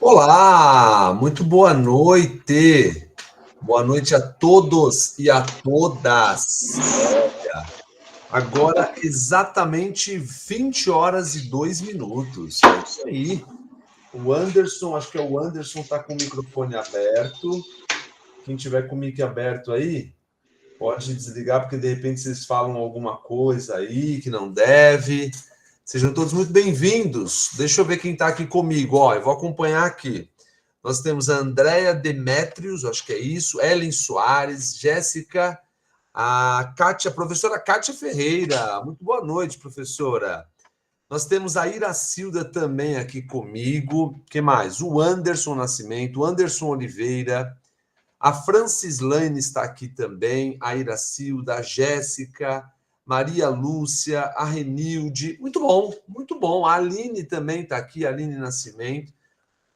Olá, muito boa noite. Boa noite a todos e a todas. Olha, agora exatamente 20 horas e 2 minutos. É isso aí. O Anderson, acho que é o Anderson, está com o microfone aberto. Quem tiver com o mic aberto aí, pode desligar, porque de repente vocês falam alguma coisa aí que não deve. Sejam todos muito bem-vindos. Deixa eu ver quem está aqui comigo. Ó, eu vou acompanhar aqui. Nós temos a Andréia Demétrios, acho que é isso, Ellen Soares, Jéssica, a Kátia, professora Kátia Ferreira. Muito boa noite, professora. Nós temos a Iracilda também aqui comigo. Que mais? O Anderson Nascimento, o Anderson Oliveira, a Francislane está aqui também, a Iracilda, a Jéssica, Maria Lúcia, a Renilde. Muito bom, muito bom. A Aline também está aqui, a Aline Nascimento.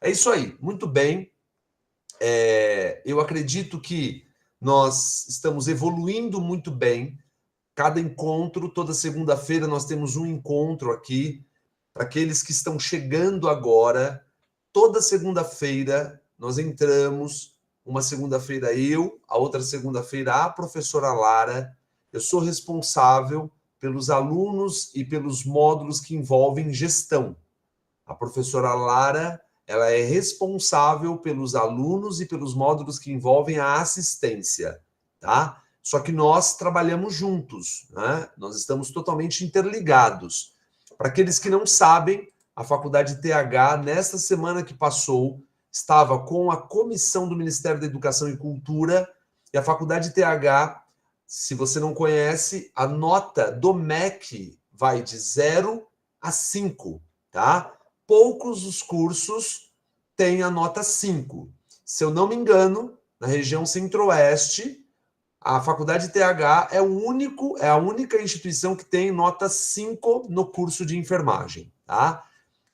É isso aí, muito bem. Eu acredito que nós estamos evoluindo muito bem. Cada encontro, toda segunda-feira, nós temos um encontro aqui. Para aqueles que estão chegando agora, toda segunda-feira nós entramos. Uma segunda-feira eu, a outra segunda-feira a professora Lara. Eu sou responsável pelos alunos e pelos módulos que envolvem gestão. A professora Lara, ela é responsável pelos alunos e pelos módulos que envolvem a assistência, tá? Só que nós trabalhamos juntos, né? Nós estamos totalmente interligados. Para aqueles que não sabem, a Faculdade TH, nesta semana que passou, estava com a comissão do Ministério da Educação e Cultura, e a Faculdade TH, se você não conhece, a nota do MEC vai de 0 a 5, tá? Poucos os cursos têm a nota 5. Se eu não me engano, na região centro-oeste, a Faculdade TH é a única instituição que tem nota 5 no curso de enfermagem, tá?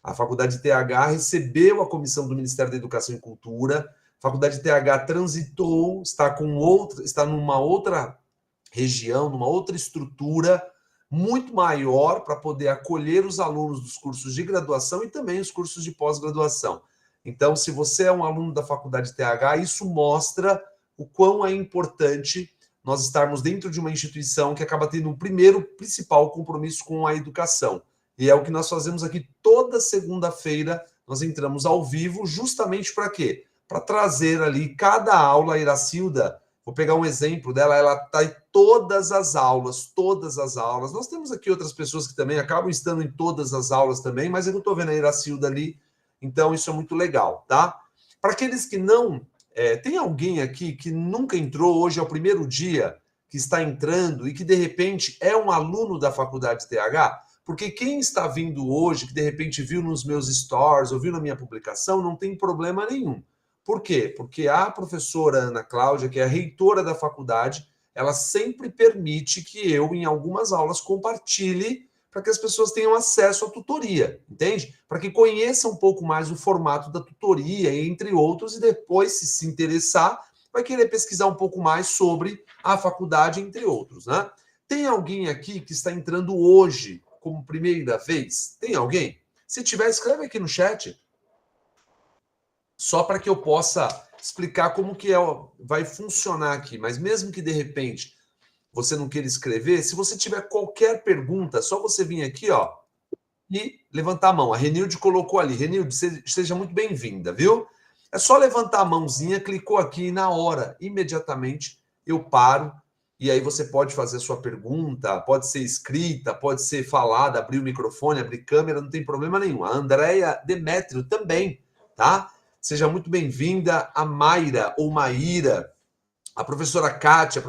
A Faculdade TH recebeu a comissão do Ministério da Educação e Cultura. A Faculdade TH transitou, está numa outra região, numa outra estrutura muito maior para poder acolher os alunos dos cursos de graduação e também os cursos de pós-graduação. Então, se você é um aluno da Faculdade TH, isso mostra o quão é importante nós estarmos dentro de uma instituição que acaba tendo um primeiro principal compromisso com a educação. E é o que nós fazemos aqui toda segunda-feira. Nós entramos ao vivo justamente para quê? Para trazer ali cada aula. A Iracilda, vou pegar um exemplo dela, ela está em todas as aulas, todas as aulas. Nós temos aqui outras pessoas que também acabam estando em todas as aulas também, mas eu estou vendo a Iracilda ali, então isso é muito legal, tá? Para aqueles que não... tem alguém aqui que nunca entrou, hoje é o primeiro dia que está entrando e que, de repente, é um aluno da Faculdade TH? Porque quem está vindo hoje, que de repente viu nos meus stories ou viu na minha publicação, não tem problema nenhum. Por quê? Porque a professora Ana Cláudia, que é a reitora da faculdade, ela sempre permite que eu, em algumas aulas, compartilhe para que as pessoas tenham acesso à tutoria, entende? Para que conheçam um pouco mais o formato da tutoria, entre outros, e depois, se interessar, vai querer pesquisar um pouco mais sobre a faculdade, entre outros, né? Tem alguém aqui que está entrando hoje como primeira vez? Tem alguém? Se tiver, escreve aqui no chat. Só para que eu possa explicar como que vai funcionar aqui. Mas mesmo que, de repente, você não queira escrever, se você tiver qualquer pergunta, só você vir aqui, ó, e levantar a mão. A Renilde colocou ali. Renilde, seja muito bem-vinda, viu? É só levantar a mãozinha, clicou aqui e na hora, imediatamente, eu paro. E aí você pode fazer a sua pergunta, pode ser escrita, pode ser falada, abrir o microfone, abrir câmera, não tem problema nenhum. A Andréia Demétrio também, tá? Seja muito bem-vinda. A Mayra ou Maíra, a professora Kátia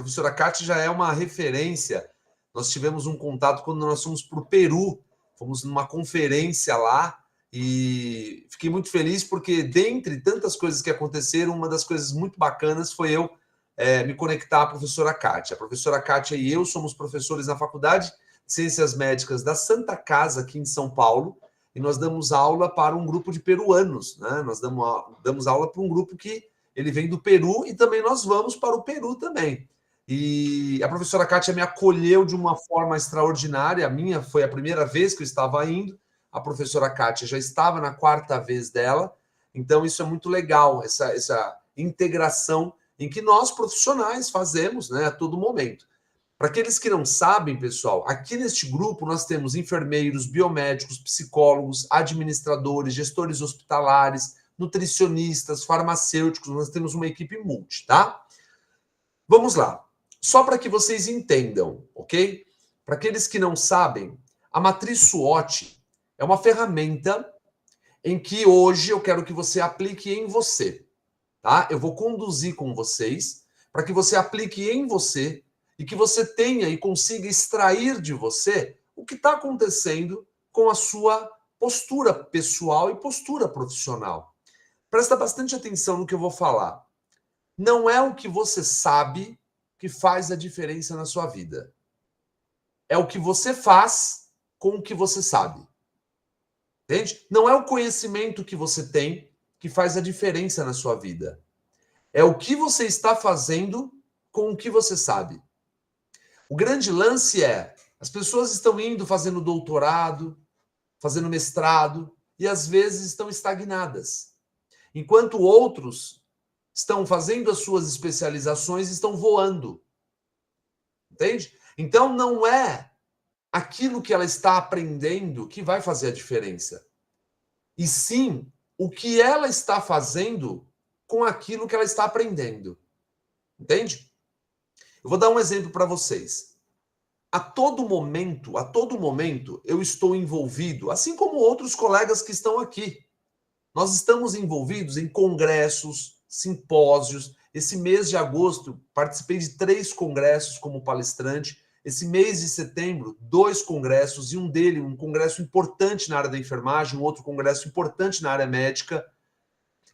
já é uma referência. Nós tivemos um contato quando nós fomos para o Peru, fomos numa conferência lá e fiquei muito feliz porque, dentre tantas coisas que aconteceram, uma das coisas muito bacanas foi eu me conectar à professora Kátia. A professora Kátia e eu somos professores na Faculdade de Ciências Médicas da Santa Casa, aqui em São Paulo, e nós damos aula para um grupo de peruanos, né? Nós damos aula para um grupo que ele vem do Peru e também nós vamos para o Peru também. E a professora Kátia me acolheu de uma forma extraordinária. A minha foi a primeira vez que eu estava indo. A professora Kátia já estava na quarta vez dela. Então, isso é muito legal, essa integração em que nós, profissionais, fazemos, né, a todo momento. Para aqueles que não sabem, pessoal, aqui neste grupo nós temos enfermeiros, biomédicos, psicólogos, administradores, gestores hospitalares, nutricionistas, farmacêuticos, nós temos uma equipe multi, tá? Vamos lá. Só para que vocês entendam, ok? Para aqueles que não sabem, a matriz SWOT é uma ferramenta em que hoje eu quero que você aplique em você, tá? Eu vou conduzir com vocês para que você aplique em você e que você tenha e consiga extrair de você o que está acontecendo com a sua postura pessoal e postura profissional. Presta bastante atenção no que eu vou falar. Não é o que você sabe que faz a diferença na sua vida. É o que você faz com o que você sabe. Entende? Não é o conhecimento que você tem que faz a diferença na sua vida. É o que você está fazendo com o que você sabe. O grande lance é, as pessoas estão indo fazendo doutorado, fazendo mestrado, e às vezes estão estagnadas. Enquanto outros estão fazendo as suas especializações e estão voando. Entende? Então não é aquilo que ela está aprendendo que vai fazer a diferença. E sim o que ela está fazendo com aquilo que ela está aprendendo. Entende? Eu vou dar um exemplo para vocês. A todo momento, eu estou envolvido, assim como outros colegas que estão aqui. Nós estamos envolvidos em congressos, simpósios. Esse mês de agosto, participei de 3 congressos como palestrante. Esse mês de setembro, 2 congressos, e um congresso importante na área da enfermagem, um outro congresso importante na área médica.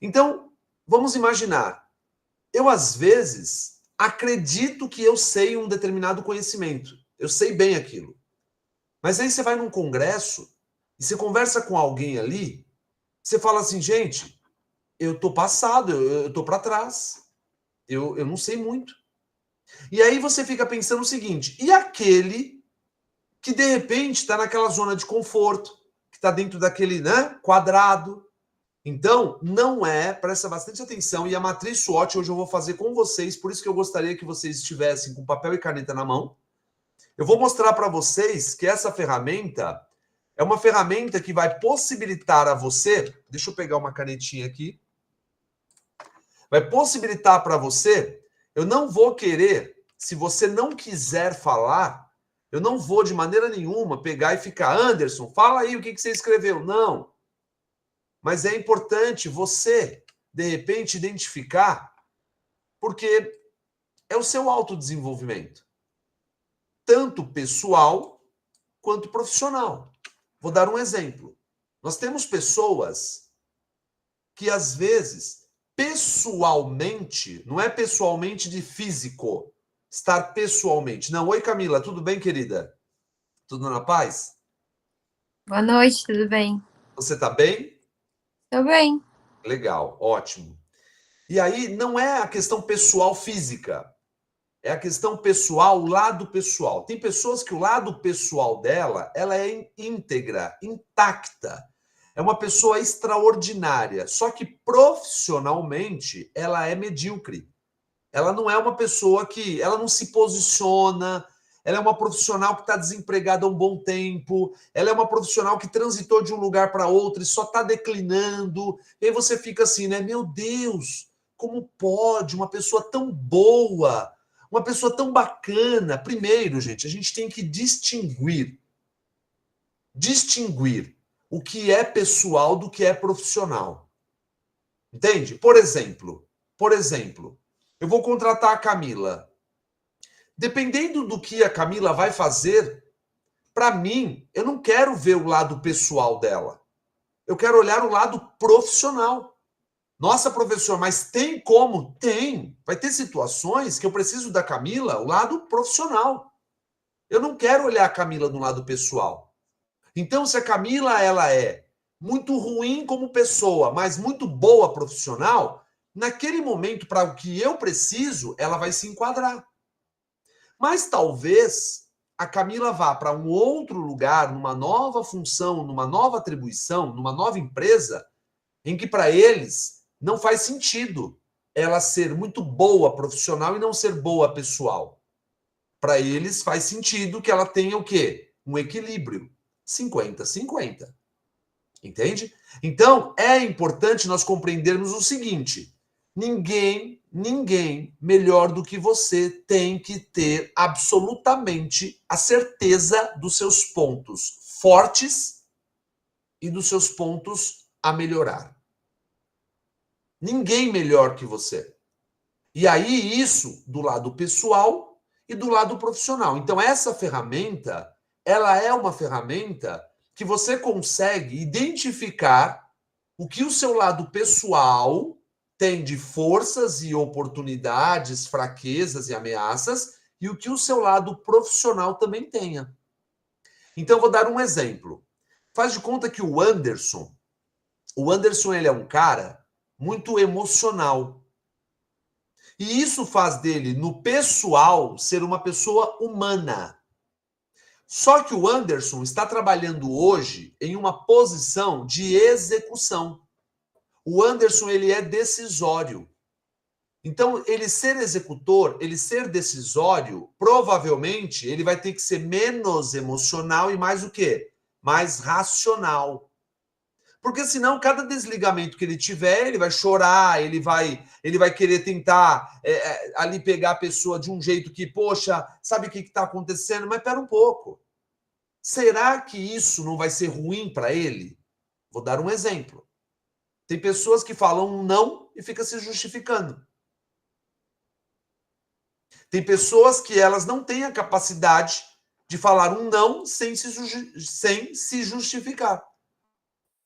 Então, vamos imaginar, eu às vezes acredito que eu sei um determinado conhecimento, eu sei bem aquilo. Mas aí você vai num congresso e você conversa com alguém ali, você fala assim, gente, eu tô passado, eu tô para trás, eu não sei muito. E aí você fica pensando o seguinte, e aquele que de repente está naquela zona de conforto, que está dentro daquele, né, quadrado? Então, não é, presta bastante atenção, e a matriz SWOT hoje eu vou fazer com vocês, por isso que eu gostaria que vocês estivessem com papel e caneta na mão. Eu vou mostrar para vocês que essa ferramenta é uma ferramenta que vai possibilitar a você, deixa eu pegar uma canetinha aqui, vai possibilitar para você, eu não vou querer, se você não quiser falar, eu não vou de maneira nenhuma pegar e ficar, Anderson, fala aí o que você escreveu. Não. Mas é importante você, de repente, identificar, porque é o seu autodesenvolvimento, tanto pessoal quanto profissional. Vou dar um exemplo. Nós temos pessoas que, às vezes, pessoalmente, não é pessoalmente de físico, estar pessoalmente. Não, oi Camila, tudo bem, querida? Tudo na paz? Boa noite, tudo bem? Você tá bem? Tô bem. Legal, ótimo. E aí, não é a questão pessoal física, é a questão pessoal, o lado pessoal. Tem pessoas que o lado pessoal dela, ela é íntegra, intacta. É uma pessoa extraordinária, só que profissionalmente ela é medíocre. Ela não é uma pessoa que, ela não se posiciona, ela é uma profissional que está desempregada há um bom tempo, ela é uma profissional que transitou de um lugar para outro e só está declinando. E aí você fica assim, né? Meu Deus, como pode uma pessoa tão boa, uma pessoa tão bacana? Primeiro, gente, a gente tem que distinguir o que é pessoal do que é profissional. Entende? Por exemplo, eu vou contratar a Camila. Dependendo do que a Camila vai fazer, para mim, eu não quero ver o lado pessoal dela. Eu quero olhar o lado profissional. Nossa, professor, mas tem como? Tem. Vai ter situações que eu preciso da Camila, o lado profissional. Eu não quero olhar a Camila no lado pessoal. Então, se a Camila ela é muito ruim como pessoa, mas muito boa profissional, naquele momento, para o que eu preciso, ela vai se enquadrar. Mas talvez a Camila vá para um outro lugar, numa nova função, numa nova atribuição, numa nova empresa, em que para eles não faz sentido ela ser muito boa profissional e não ser boa pessoal. Para eles faz sentido que ela tenha o quê? Um equilíbrio. 50-50. Entende? Então, é importante nós compreendermos o seguinte: ninguém melhor do que você tem que ter absolutamente a certeza dos seus pontos fortes e dos seus pontos a melhorar. Ninguém melhor que você. E aí, isso do lado pessoal e do lado profissional. Então, essa ferramenta, ela é uma ferramenta que você consegue identificar o que o seu lado pessoal tem de forças e oportunidades, fraquezas e ameaças, e o que o seu lado profissional também tenha. Então, eu vou dar um exemplo. Faz de conta que o Anderson ele é um cara muito emocional. E isso faz dele, no pessoal, ser uma pessoa humana. Só que o Anderson está trabalhando hoje em uma posição de execução. O Anderson, ele é decisório. Então, ele ser executor, ele ser decisório, provavelmente ele vai ter que ser menos emocional e mais o quê? Mais racional. Porque senão, cada desligamento que ele tiver, ele vai chorar, ele vai querer tentar ali pegar a pessoa de um jeito que, poxa, sabe o que está acontecendo? Mas pera um pouco. Será que isso não vai ser ruim para ele? Vou dar um exemplo. Tem pessoas que falam um não e ficam se justificando. Tem pessoas que elas não têm a capacidade de falar um não sem se justificar.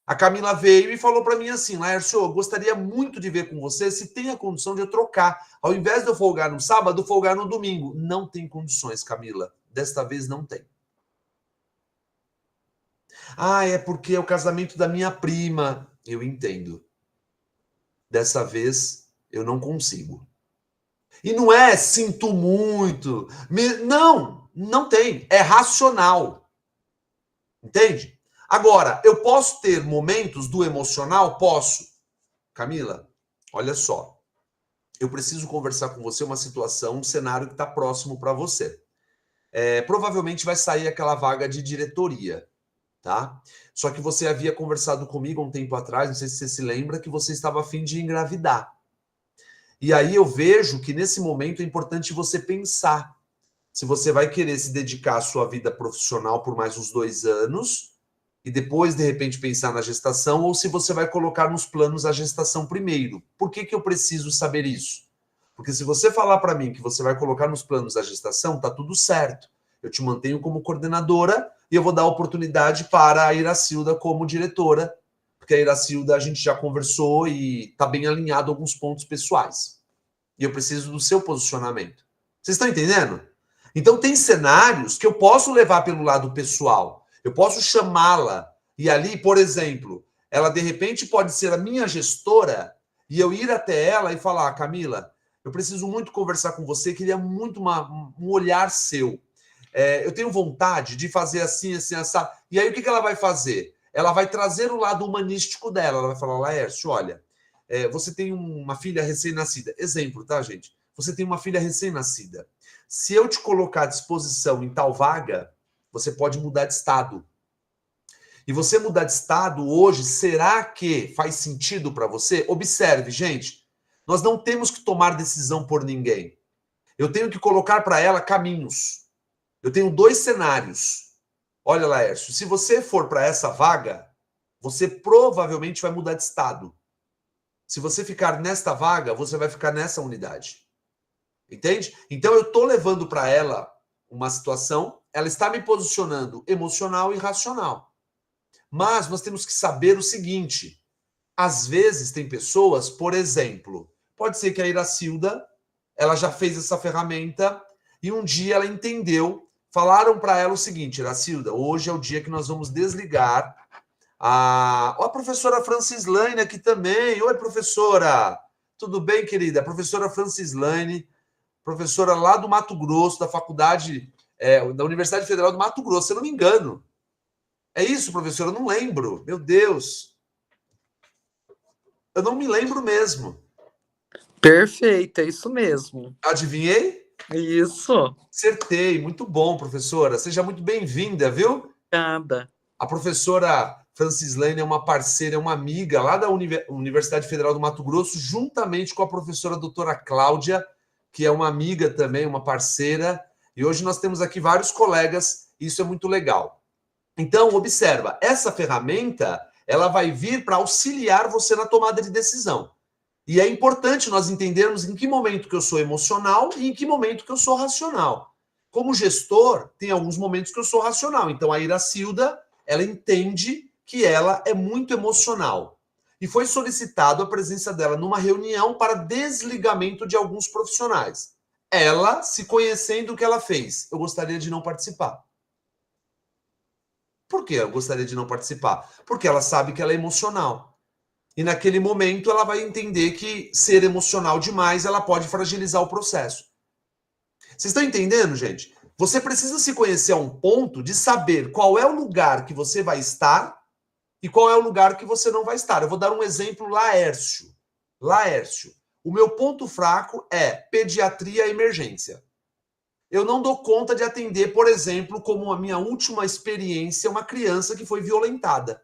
A Camila veio e falou para mim assim: Laércio, eu gostaria muito de ver com você se tem a condição de eu trocar. Ao invés de eu folgar no sábado, folgar no domingo. Não tem condições, Camila. Desta vez não tem. Ah, é porque é o casamento da minha prima. Eu entendo. Dessa vez eu não consigo. E não é sinto muito. Não tem. É racional. Entende? Agora, eu posso ter momentos do emocional? Posso. Camila, olha só. Eu preciso conversar com você uma situação, um cenário que está próximo para você. Provavelmente vai sair aquela vaga de diretoria, tá? Só que você havia conversado comigo um tempo atrás, não sei se você se lembra, que você estava a fim de engravidar. E aí eu vejo que nesse momento é importante você pensar se você vai querer se dedicar à sua vida profissional por mais uns 2 anos e depois, de repente, pensar na gestação, ou se você vai colocar nos planos a gestação primeiro. Por que eu preciso saber isso? Porque se você falar para mim que você vai colocar nos planos a gestação, tá tudo certo. Eu te mantenho como coordenadora e eu vou dar oportunidade para a Iracilda como diretora, porque a Iracilda a gente já conversou e está bem alinhado alguns pontos pessoais. E eu preciso do seu posicionamento. Vocês estão entendendo? Então tem cenários que eu posso levar pelo lado pessoal. Eu posso chamá-la e ali, por exemplo, ela de repente pode ser a minha gestora e eu ir até ela e falar: Camila, eu preciso muito conversar com você, queria muito um olhar seu. Eu tenho vontade de fazer assim, assim, assim. E aí o que ela vai fazer? Ela vai trazer o lado humanístico dela. Ela vai falar: Laércio, olha, você tem uma filha recém-nascida. Exemplo, tá, gente? Você tem uma filha recém-nascida. Se eu te colocar à disposição em tal vaga, você pode mudar de estado. E você mudar de estado hoje, será que faz sentido para você? Observe, gente, nós não temos que tomar decisão por ninguém. Eu tenho que colocar para ela caminhos. Eu tenho 2 cenários. Olha, Laércio, se você for para essa vaga, você provavelmente vai mudar de estado. Se você ficar nesta vaga, você vai ficar nessa unidade. Entende? Então eu estou levando para ela uma situação, ela está me posicionando emocional e racional. Mas nós temos que saber o seguinte: às vezes tem pessoas, por exemplo, pode ser que a Iracilda, ela já fez essa ferramenta e um dia ela entendeu, falaram para ela o seguinte: Iracilda, hoje é o dia que nós vamos desligar a professora Francislane aqui também. Oi, professora. Tudo bem, querida? A professora Francislane, professora lá do Mato Grosso, da faculdade, da Universidade Federal do Mato Grosso, se eu não me engano. É isso, professora? Eu não lembro. Meu Deus. Eu não me lembro mesmo. Perfeito, é isso mesmo. Adivinhei? Isso. Acertei. Muito bom, professora. Seja muito bem-vinda, viu? Obrigada. A professora Francislane é uma parceira, é uma amiga lá da Universidade Federal do Mato Grosso, juntamente com a professora doutora Cláudia, que é uma amiga também, uma parceira. E hoje nós temos aqui vários colegas, e isso é muito legal. Então, observa, essa ferramenta, ela vai vir para auxiliar você na tomada de decisão. E é importante nós entendermos em que momento que eu sou emocional e em que momento que eu sou racional. Como gestor, tem alguns momentos que eu sou racional. Então, a Iracilda, ela entende que ela é muito emocional. E foi solicitado a presença dela numa reunião para desligamento de alguns profissionais. Ela, se conhecendo o que ela fez, eu gostaria de não participar. Por que eu gostaria de não participar? Porque ela sabe que ela é emocional. E naquele momento ela vai entender que ser emocional demais, ela pode fragilizar o processo. Vocês estão entendendo, gente? Você precisa se conhecer a um ponto de saber qual é o lugar que você vai estar e qual é o lugar que você não vai estar. Eu vou dar um exemplo, Laércio. Laércio. O meu ponto fraco é pediatria e emergência. Eu não dou conta de atender, por exemplo, como a minha última experiência, uma criança que foi violentada.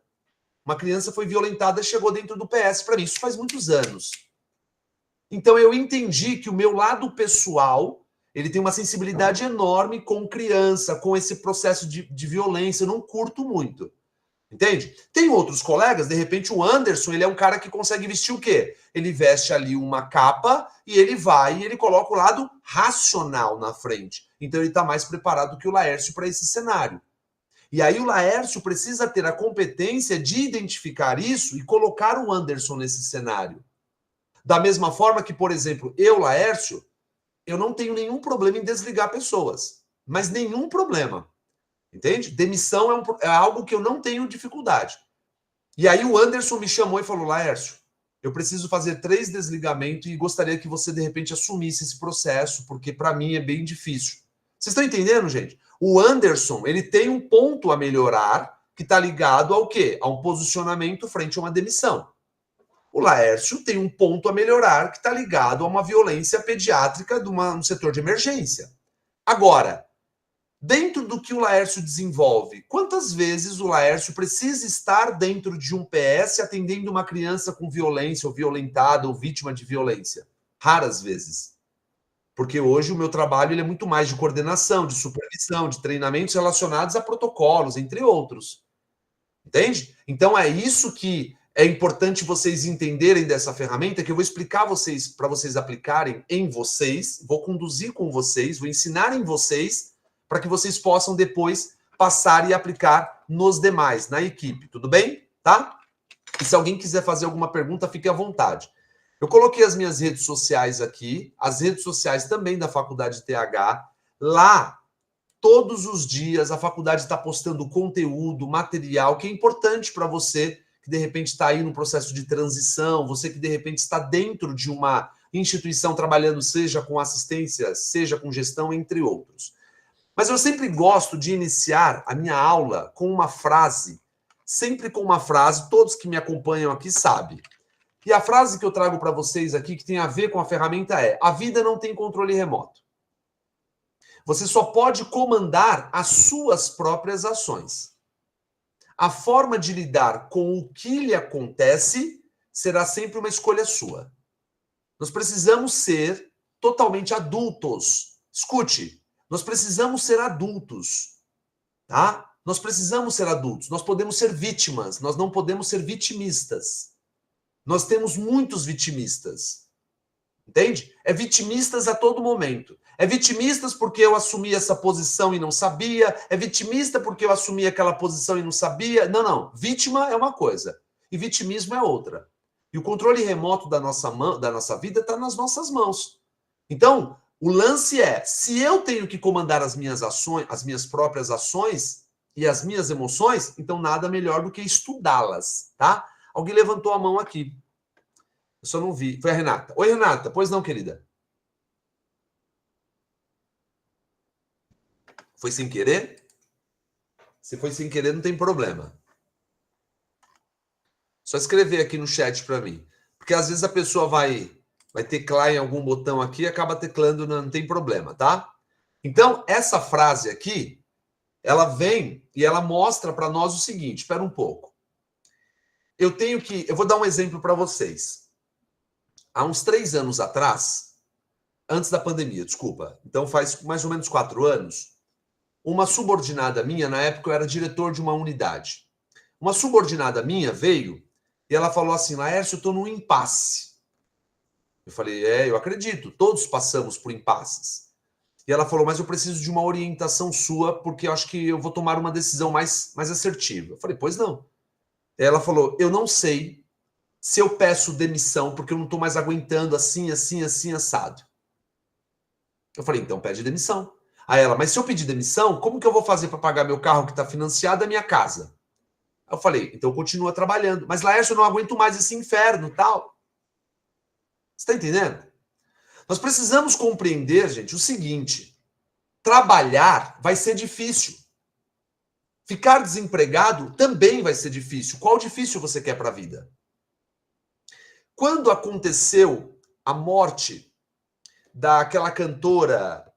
Uma criança foi violentada e chegou dentro do PS para mim. Isso faz muitos anos. Então eu entendi que o meu lado pessoal, ele tem uma sensibilidade enorme com criança, com esse processo de violência. Eu não curto muito. Entende? Tem outros colegas, de repente o Anderson, ele é um cara que consegue vestir o quê? Ele veste ali uma capa e ele vai e ele coloca o lado racional na frente. Então ele está mais preparado que o Laércio para esse cenário. E aí o Laércio precisa ter a competência de identificar isso e colocar o Anderson nesse cenário. Da mesma forma que, por exemplo, eu, Laércio, eu não tenho nenhum problema em desligar pessoas. Mas nenhum problema. Entende? Demissão é algo que eu não tenho dificuldade. E aí o Anderson me chamou e falou, Laércio, eu preciso fazer 3 desligamentos e gostaria que você, de repente, assumisse esse processo, porque para mim é bem difícil. Vocês estão entendendo, gente? O Anderson, ele tem um ponto a melhorar que está ligado ao quê? A um posicionamento frente a uma demissão. O Laércio tem um ponto a melhorar que está ligado a uma violência pediátrica no setor de emergência. Agora, dentro do que o Laércio desenvolve, quantas vezes o Laércio precisa estar dentro de um PS atendendo uma criança com violência, ou violentada, ou vítima de violência? Raras vezes. Porque hoje o meu trabalho ele é muito mais de coordenação, de supervisão, de treinamentos relacionados a protocolos, entre outros. Entende? Então é isso que é importante vocês entenderem dessa ferramenta, que eu vou explicar vocês para vocês aplicarem em vocês, vou conduzir com vocês, vou ensinar em vocês, para que vocês possam depois passar e aplicar nos demais, na equipe, tudo bem? Tá? E se alguém quiser fazer alguma pergunta, fique à vontade. Eu coloquei as minhas redes sociais aqui, as redes sociais também da Faculdade TH. Lá, todos os dias, a faculdade está postando conteúdo, material, que é importante para você, que de repente está aí no processo de transição, você que de repente está dentro de uma instituição trabalhando, seja com assistência, seja com gestão, entre outros. Mas eu sempre gosto de iniciar a minha aula com uma frase, sempre com uma frase, todos que me acompanham aqui sabem. E a frase que eu trago para vocês aqui, que tem a ver com a ferramenta é: a vida não tem controle remoto. Você só pode comandar as suas próprias ações. A forma de lidar com o que lhe acontece será sempre uma escolha sua. Nós precisamos ser totalmente adultos. Escute, nós precisamos ser adultos, tá? Nós precisamos ser adultos. Nós podemos ser vítimas, nós não podemos ser vitimistas. Nós temos muitos vitimistas. Entende? É vitimistas a todo momento. É vitimistas porque eu assumi essa posição e não sabia. É vitimista porque eu assumi aquela posição e não sabia. Não, não. Vítima é uma coisa e vitimismo é outra. E o controle remoto da nossa vida está nas nossas mãos. Então, o lance é, se eu tenho que comandar as minhas ações, as minhas próprias ações e as minhas emoções, então nada melhor do que estudá-las, tá? Alguém levantou a mão aqui. Eu só não vi. Foi a Renata. Oi, Renata. Pois não, querida? Foi sem querer? Se foi sem querer, não tem problema. Só escrever aqui no chat para mim. porque às vezes a pessoa vai teclar em algum botão aqui e acaba teclando, não tem problema, tá? Então, essa frase aqui, ela vem e ela mostra para nós o seguinte, espera um pouco. Eu vou dar um exemplo para vocês. Há uns 3 anos atrás, antes da pandemia, desculpa, então faz mais ou menos 4 anos, uma subordinada minha, na época eu era diretor de uma unidade. Uma subordinada minha veio e ela falou assim, Laércio, eu estou num impasse. Eu falei, eu acredito, todos passamos por impasses. E ela falou, mas eu preciso de uma orientação sua, porque eu acho que eu vou tomar uma decisão mais assertiva. Eu falei, pois não. Ela falou, eu não sei se eu peço demissão, porque eu não estou mais aguentando assim, assado. Eu falei, então pede demissão. Aí ela, mas se eu pedir demissão, como que eu vou fazer para pagar meu carro que está financiado e a minha casa? Eu falei, então continua trabalhando. Mas, Laércio, eu não aguento mais esse inferno, tal. Você está entendendo? Nós precisamos compreender, gente, o seguinte. Trabalhar vai ser difícil. Ficar desempregado também vai ser difícil. Qual difícil você quer para a vida? Quando aconteceu a morte daquela cantora,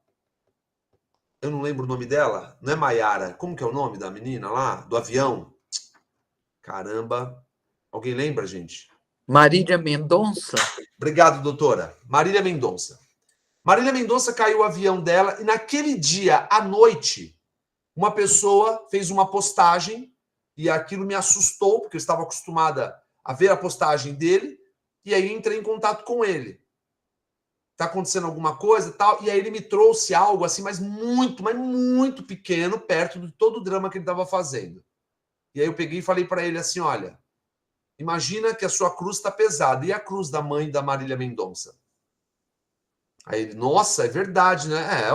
eu não lembro o nome dela, não é Maiara, como que é o nome da menina lá, do avião? Caramba, alguém lembra, gente? Marília Mendonça? Obrigado, doutora. Marília Mendonça. Marília Mendonça caiu o avião dela e naquele dia, à noite, uma pessoa fez uma postagem e aquilo me assustou, porque eu estava acostumada a ver a postagem dele e aí entrei em contato com ele. Tá acontecendo alguma coisa e tal? E aí ele me trouxe algo assim, mas muito pequeno, perto de todo o drama que ele estava fazendo. E aí eu peguei e falei para ele assim, olha, imagina que a sua cruz está pesada. E a cruz da mãe da Marília Mendonça? Aí ele, nossa, é verdade, né?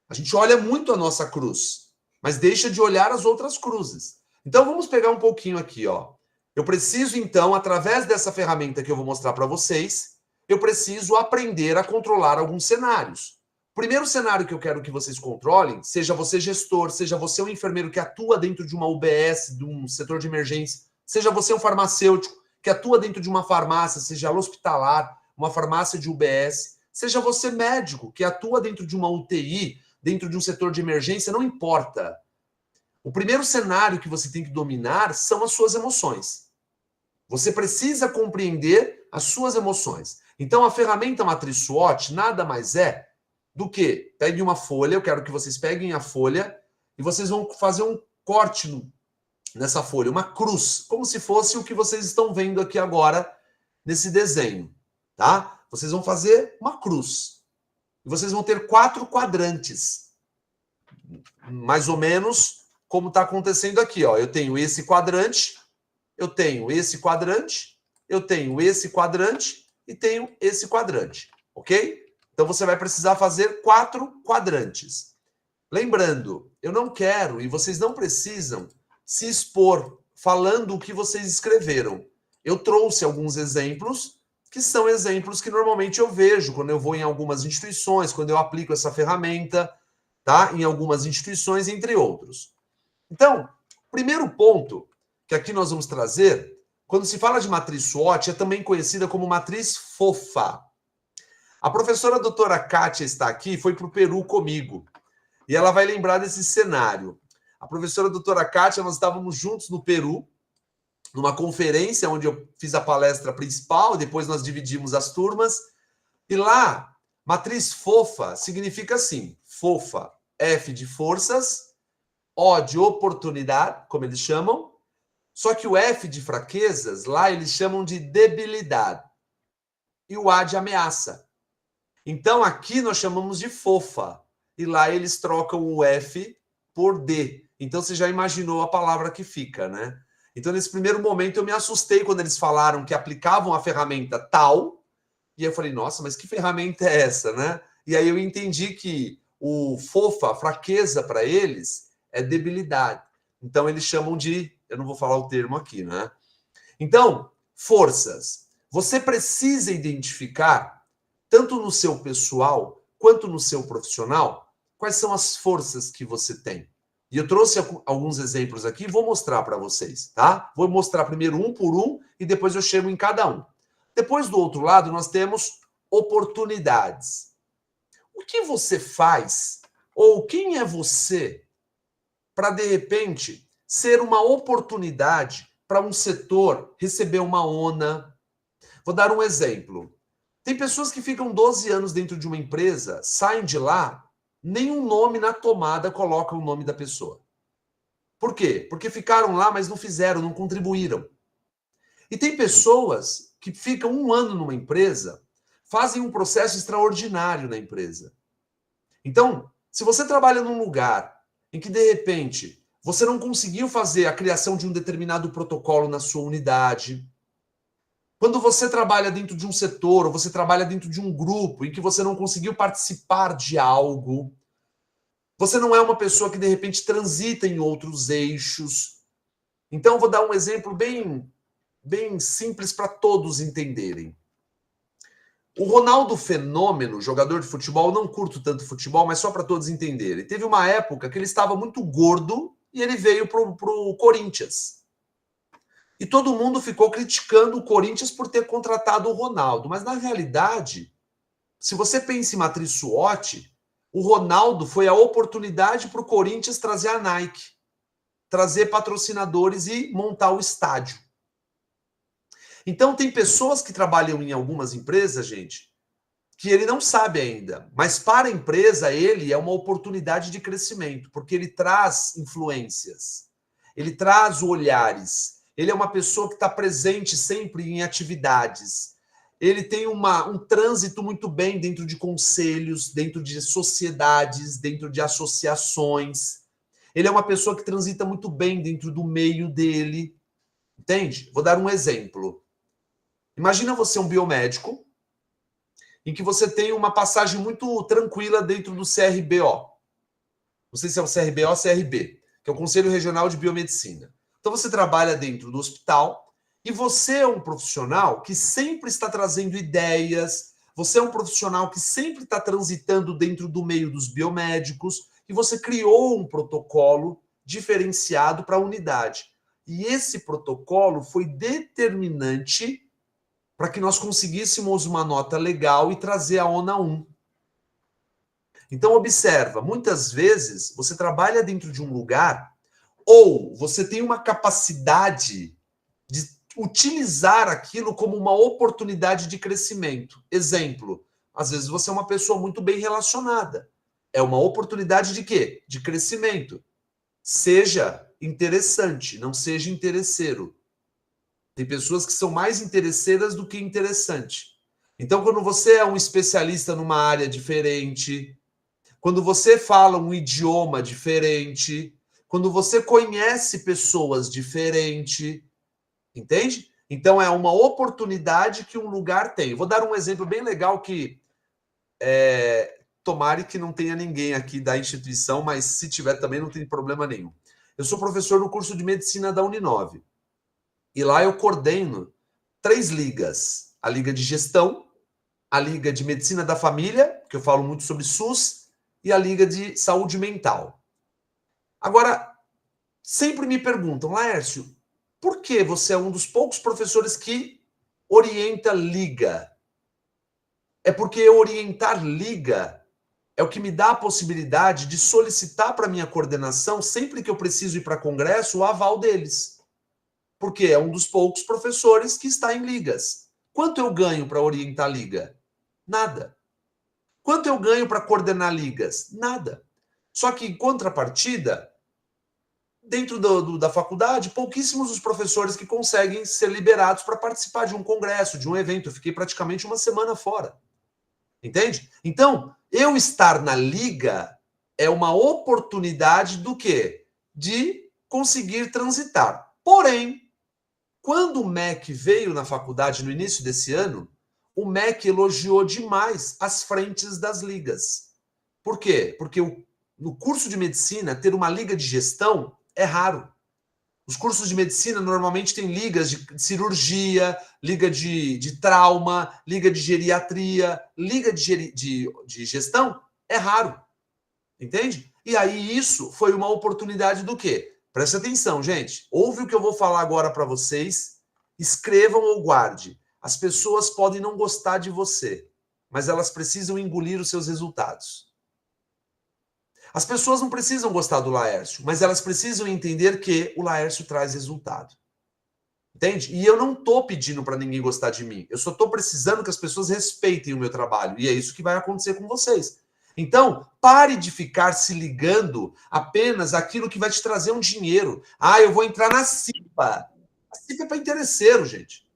A gente olha muito a nossa cruz, mas deixa de olhar as outras cruzes. Então vamos pegar um pouquinho aqui, ó. Eu preciso, então, através dessa ferramenta que eu vou mostrar para vocês, eu preciso aprender a controlar alguns cenários. O primeiro cenário que eu quero que vocês controlem, seja você gestor, seja você um enfermeiro que atua dentro de uma UBS, de um setor de emergência, seja você um farmacêutico que atua dentro de uma farmácia, seja ela hospitalar, uma farmácia de UBS, seja você médico que atua dentro de uma UTI, dentro de um setor de emergência, não importa. O primeiro cenário que você tem que dominar são as suas emoções. Você precisa compreender as suas emoções. Então, a ferramenta Matriz SWOT nada mais é do que pegue uma folha, eu quero que vocês peguem a folha e vocês vão fazer um corte nessa folha, uma cruz, como se fosse o que vocês estão vendo aqui agora nesse desenho, tá? Vocês vão fazer uma cruz. E vocês vão ter 4 quadrantes. Mais ou menos como está acontecendo aqui, ó. Eu tenho esse quadrante, eu tenho esse quadrante, eu tenho esse quadrante e tenho esse quadrante, ok? Então você vai precisar fazer 4 quadrantes. Lembrando, eu não quero e vocês não precisam se expor falando o que vocês escreveram. Eu trouxe alguns exemplos que são exemplos que normalmente eu vejo quando eu vou em algumas instituições, quando eu aplico essa ferramenta, tá? Em algumas instituições, entre outros. Então, primeiro ponto que aqui nós vamos trazer, quando se fala de matriz SWOT, é também conhecida como matriz fofa. A professora doutora Kátia está aqui, foi para o Peru comigo, e ela vai lembrar desse cenário. A professora doutora Kátia, nós estávamos juntos no Peru, numa conferência onde eu fiz a palestra principal, depois nós dividimos as turmas, e lá, matriz fofa significa assim, fofa, F de forças, O de oportunidade, como eles chamam, só que o F de fraquezas, lá eles chamam de debilidade, e o A de ameaça. Então, aqui nós chamamos de fofa, e lá eles trocam o F por D. Então, você já imaginou a palavra que fica, né? Então, nesse primeiro momento, eu me assustei quando eles falaram que aplicavam a ferramenta tal, e eu falei, nossa, mas que ferramenta é essa, né? E aí eu entendi que o fofa, fraqueza para eles, é debilidade. Então, eles chamam de, eu não vou falar o termo aqui, né? Então, forças. Você precisa identificar, tanto no seu pessoal, quanto no seu profissional, quais são as forças que você tem. E eu trouxe alguns exemplos aqui e vou mostrar para vocês, tá? Vou mostrar primeiro um por um e depois eu chego em cada um. Depois, do outro lado, nós temos oportunidades. O que você faz, ou quem é você, para, de repente, ser uma oportunidade para um setor receber uma ONA? Vou dar um exemplo. Tem pessoas que ficam 12 anos dentro de uma empresa, saem de lá, nenhum nome na tomada coloca o nome da pessoa. Por quê? Porque ficaram lá, mas não fizeram, não contribuíram. E tem pessoas que ficam 1 ano numa empresa, fazem um processo extraordinário na empresa. Então, se você trabalha num lugar em que, de repente, você não conseguiu fazer a criação de um determinado protocolo na sua unidade, quando você trabalha dentro de um setor, ou você trabalha dentro de um grupo em que você não conseguiu participar de algo, você não é uma pessoa que, de repente, transita em outros eixos. Então, eu vou dar um exemplo bem simples para todos entenderem. O Ronaldo Fenômeno, jogador de futebol, não curto tanto futebol, mas só para todos entenderem. Teve uma época que ele estava muito gordo e ele veio para o Corinthians. E todo mundo ficou criticando o Corinthians por ter contratado o Ronaldo. Mas, na realidade, se você pensa em matriz SWOT, o Ronaldo foi a oportunidade para o Corinthians trazer a Nike, trazer patrocinadores e montar o estádio. Então, tem pessoas que trabalham em algumas empresas, gente, que ele não sabe ainda. Mas, para a empresa, ele é uma oportunidade de crescimento, porque ele traz influências, ele traz olhares. Ele é uma pessoa que está presente sempre em atividades. Ele tem um trânsito muito bem dentro de conselhos, dentro de sociedades, dentro de associações. Ele é uma pessoa que transita muito bem dentro do meio dele. Entende? Vou dar um exemplo. Imagina você um biomédico em que você tem uma passagem muito tranquila dentro do CRBO. Não sei se é o CRBO ou CRB, que é o Conselho Regional de Biomedicina. Então, você trabalha dentro do hospital e você é um profissional que sempre está trazendo ideias, você é um profissional que sempre está transitando dentro do meio dos biomédicos e você criou um protocolo diferenciado para a unidade. E esse protocolo foi determinante para que nós conseguíssemos uma nota legal e trazer a ONA 1. Então, observa, muitas vezes você trabalha dentro de um lugar ou você tem uma capacidade de utilizar aquilo como uma oportunidade de crescimento. Exemplo, às vezes você é uma pessoa muito bem relacionada. É uma oportunidade de quê? De crescimento. Seja interessante, não seja interesseiro. Tem pessoas que são mais interesseiras do que interessante. Então, quando você é um especialista numa área diferente, quando você fala um idioma diferente, quando você conhece pessoas diferentes, entende? Então, é uma oportunidade que um lugar tem. Vou dar um exemplo bem legal que tomara que não tenha ninguém aqui da instituição, mas se tiver também não tem problema nenhum. Eu sou professor no curso de medicina da Uninove. E lá eu coordeno 3 ligas. A Liga de Gestão, a Liga de Medicina da Família, que eu falo muito sobre SUS, e a Liga de Saúde Mental. Agora, sempre me perguntam, Laércio, por que você é um dos poucos professores que orienta liga? É porque orientar liga é o que me dá a possibilidade de solicitar para a minha coordenação, sempre que eu preciso ir para congresso, o aval deles. Porque é um dos poucos professores que está em ligas. Quanto eu ganho para orientar liga? Nada. Quanto eu ganho para coordenar ligas? Nada. Só que, em contrapartida, dentro da faculdade, pouquíssimos os professores que conseguem ser liberados para participar de um congresso, de um evento. Eu fiquei praticamente 1 semana fora. Entende? Então, eu estar na liga é uma oportunidade do quê? De conseguir transitar. Porém, quando o MEC veio na faculdade no início desse ano, o MEC elogiou demais as frentes das ligas. Por quê? Porque no curso de medicina, ter uma liga de gestão é raro. Os cursos de medicina normalmente têm ligas de cirurgia, liga de trauma, liga de geriatria, liga de gestão é raro. Entende? E aí isso foi uma oportunidade do quê? Presta atenção, gente. Ouve o que eu vou falar agora para vocês, escrevam ou guarde. As pessoas podem não gostar de você, mas elas precisam engolir os seus resultados. As pessoas não precisam gostar do Laércio, mas elas precisam entender que o Laércio traz resultado. Entende? E eu não estou pedindo para ninguém gostar de mim. Eu só estou precisando que as pessoas respeitem o meu trabalho. E é isso que vai acontecer com vocês. Então, pare de ficar se ligando apenas àquilo que vai te trazer um dinheiro. Ah, eu vou entrar na CIPA. A CIPA é para interesseiro, gente.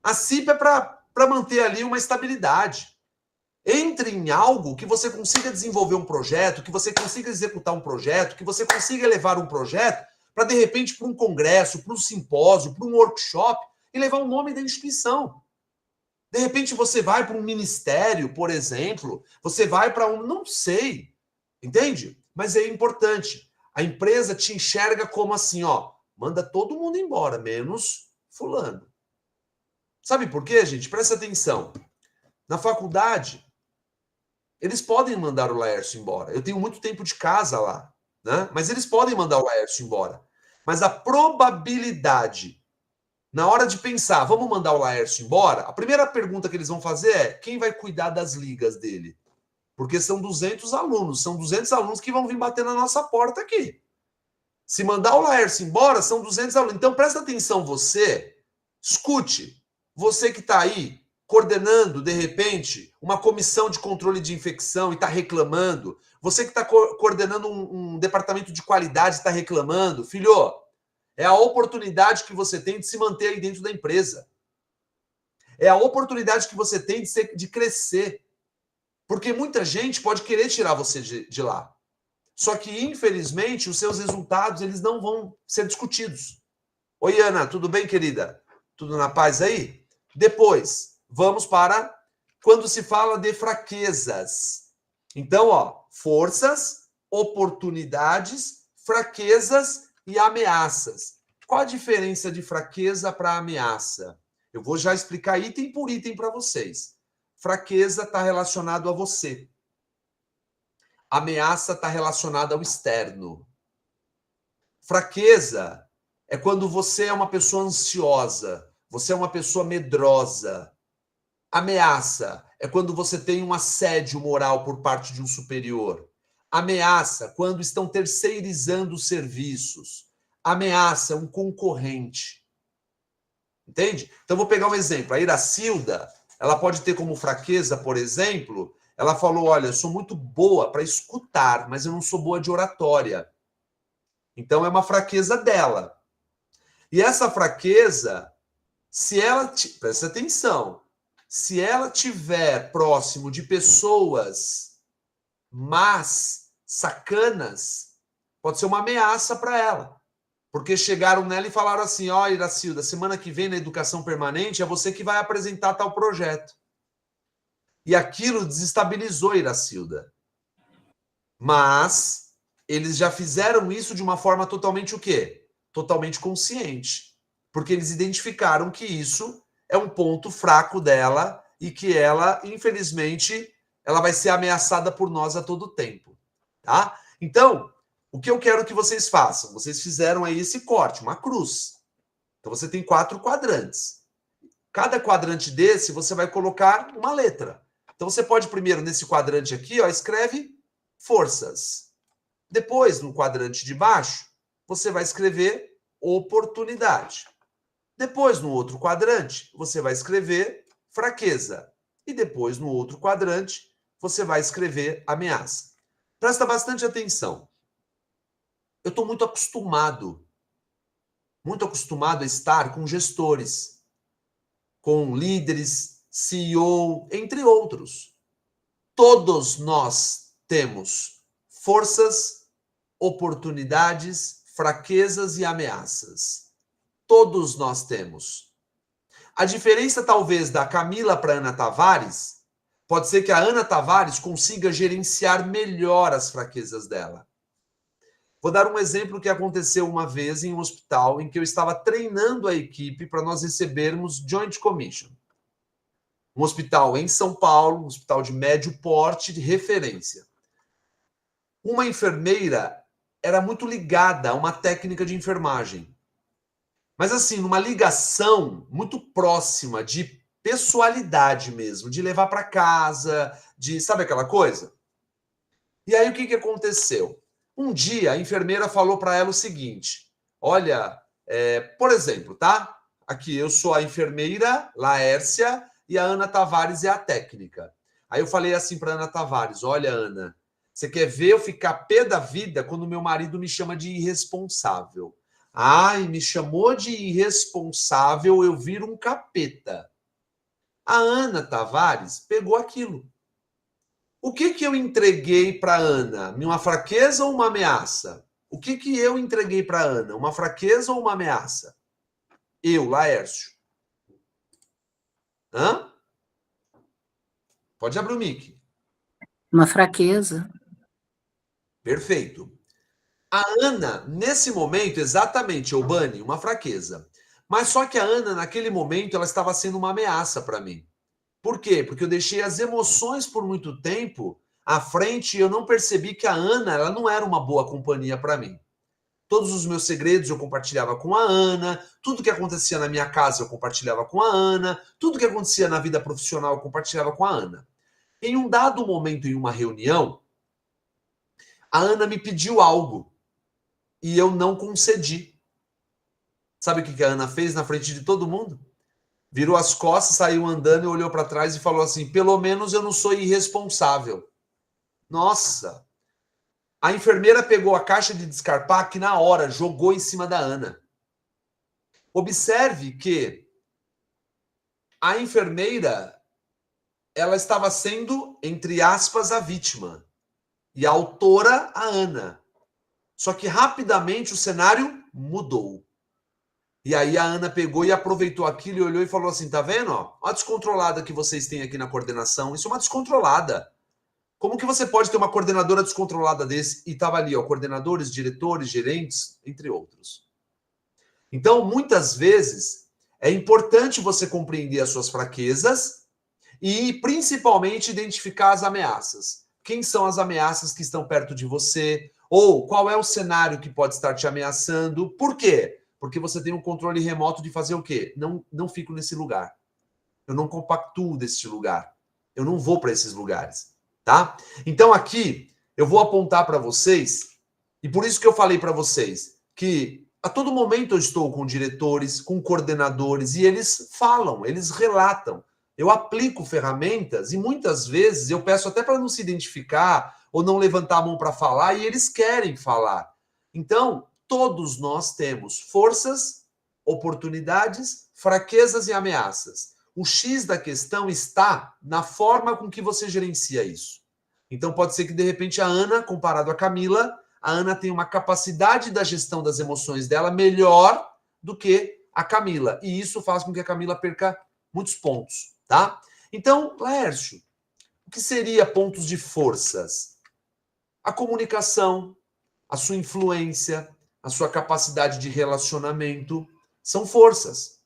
A CIPA é para manter ali uma estabilidade. Entre em algo que você consiga desenvolver um projeto, que você consiga executar um projeto, que você consiga levar um projeto para, de repente, para um congresso, para um simpósio, para um workshop e levar o nome da instituição. De repente, você vai para um ministério, por exemplo, você vai para um... Não sei, entende? Mas é importante. A empresa te enxerga como assim, ó, manda todo mundo embora, menos fulano. Sabe por quê, gente? Presta atenção. Na faculdade, eles podem mandar o Laércio embora. Eu tenho muito tempo de casa lá, né? Mas eles podem mandar o Laércio embora. Mas a probabilidade, na hora de pensar, vamos mandar o Laércio embora, a primeira pergunta que eles vão fazer é quem vai cuidar das ligas dele? Porque são 200 alunos que vão vir bater na nossa porta aqui. Se mandar o Laércio embora, são 200 alunos. Então, presta atenção você, escute, você que está aí, coordenando, de repente, uma comissão de controle de infecção e está reclamando, você que está coordenando um departamento de qualidade e está reclamando, filho, é a oportunidade que você tem de se manter aí dentro da empresa. É a oportunidade que você tem de crescer. Porque muita gente pode querer tirar você de lá. Só que, infelizmente, os seus resultados eles não vão ser discutidos. Oi, Ana, tudo bem, querida? Tudo na paz aí? Depois, vamos para quando se fala de fraquezas. Então, ó, forças, oportunidades, fraquezas e ameaças. Qual a diferença de fraqueza para ameaça? Eu vou já explicar item por item para vocês. Fraqueza está relacionado a você. Ameaça está relacionada ao externo. Fraqueza é quando você é uma pessoa ansiosa, você é uma pessoa medrosa. Ameaça é quando você tem um assédio moral por parte de um superior. Ameaça quando estão terceirizando os serviços. Ameaça é um concorrente. Entende? Então, vou pegar um exemplo. A Iracilda, ela pode ter como fraqueza, por exemplo, ela falou, olha, eu sou muito boa para escutar, mas eu não sou boa de oratória. Então, é uma fraqueza dela. E essa fraqueza, se ela... Presta atenção. Se ela tiver próximo de pessoas más, sacanas, pode ser uma ameaça para ela. Porque chegaram nela e falaram assim, ó, Iracilda, semana que vem na educação permanente é você que vai apresentar tal projeto. E aquilo desestabilizou Iracilda. Mas eles já fizeram isso de uma forma totalmente o quê? Totalmente consciente. Porque eles identificaram que isso é um ponto fraco dela e que ela, infelizmente, ela vai ser ameaçada por nós a todo tempo. Tá? Então, o que eu quero que vocês façam? Vocês fizeram aí esse corte, uma cruz. Então, você tem 4 quadrantes. Cada quadrante desse, você vai colocar uma letra. Então, você pode primeiro, nesse quadrante aqui, ó, escreve forças. Depois, no quadrante de baixo, você vai escrever oportunidade. Depois, no outro quadrante, você vai escrever fraqueza. E depois, no outro quadrante, você vai escrever ameaça. Presta bastante atenção. Eu estou muito acostumado a estar com gestores, com líderes, CEO, entre outros. Todos nós temos forças, oportunidades, fraquezas e ameaças. Todos nós temos. A diferença, talvez, da Camila para a Ana Tavares, pode ser que a Ana Tavares consiga gerenciar melhor as fraquezas dela. Vou dar um exemplo que aconteceu uma vez em um hospital em que eu estava treinando a equipe para nós recebermos Joint Commission. Um hospital em São Paulo, um hospital de médio porte, de referência. Uma enfermeira era muito ligada a uma técnica de enfermagem. Mas assim, numa ligação muito próxima de pessoalidade mesmo, de levar para casa, de, sabe aquela coisa? E aí o que aconteceu? Um dia a enfermeira falou para ela o seguinte: olha, por exemplo, tá? Aqui eu sou a enfermeira Laércia e a Ana Tavares é a técnica. Aí eu falei assim para Ana Tavares: olha, Ana, você quer ver eu ficar pé da vida quando meu marido me chama de irresponsável? Ai, me chamou de irresponsável, eu viro um capeta. A Ana Tavares pegou aquilo. O que eu entreguei para Ana? Uma fraqueza ou uma ameaça? O que eu entreguei para Ana? Uma fraqueza ou uma ameaça? Eu, Laércio. Hã? Pode abrir o mic. Uma fraqueza. Perfeito. A Ana, nesse momento, exatamente, Eubani, uma fraqueza. Mas só que a Ana, naquele momento, ela estava sendo uma ameaça para mim. Por quê? Porque eu deixei as emoções por muito tempo à frente e eu não percebi que a Ana, ela não era uma boa companhia para mim. Todos os meus segredos eu compartilhava com a Ana, tudo que acontecia na minha casa eu compartilhava com a Ana, tudo que acontecia na vida profissional eu compartilhava com a Ana. Em um dado momento, em uma reunião, a Ana me pediu algo e eu não concedi. Sabe o que a Ana fez na frente de todo mundo? Virou as costas, saiu andando e olhou para trás e falou assim: pelo menos eu não sou irresponsável. Nossa! A enfermeira pegou a caixa de descarpar que na hora jogou em cima da Ana. Observe que a enfermeira, ela estava sendo, entre aspas, a vítima. E a autora, a Ana. Só que rapidamente o cenário mudou. E aí a Ana pegou e aproveitou aquilo e olhou e falou assim: tá vendo? Ó, a descontrolada que vocês têm aqui na coordenação. Isso é uma descontrolada. Como que você pode ter uma coordenadora descontrolada desse? E estava ali, ó, coordenadores, diretores, gerentes, entre outros. Então, muitas vezes, é importante você compreender as suas fraquezas e, principalmente, identificar as ameaças. Quem são as ameaças que estão perto de você? Ou qual é o cenário que pode estar te ameaçando? Por quê? Porque você tem um controle remoto de fazer o quê? Não fico nesse lugar. Eu não compactuo desse lugar. Eu não vou para esses lugares. Tá? Então aqui eu vou apontar para vocês, e por isso que eu falei para vocês que a todo momento eu estou com diretores, com coordenadores, e eles falam, eles relatam. Eu aplico ferramentas e muitas vezes eu peço até para não se identificar ou não levantar a mão para falar, e eles querem falar. Então, todos nós temos forças, oportunidades, fraquezas e ameaças. O X da questão está na forma com que você gerencia isso. Então, pode ser que, de repente, a Ana, comparado à Camila, a Ana tem uma capacidade da gestão das emoções dela melhor do que a Camila. E isso faz com que a Camila perca muitos pontos, tá? Então, Laércio, o que seria pontos de forças? A comunicação, a sua influência, a sua capacidade de relacionamento são forças.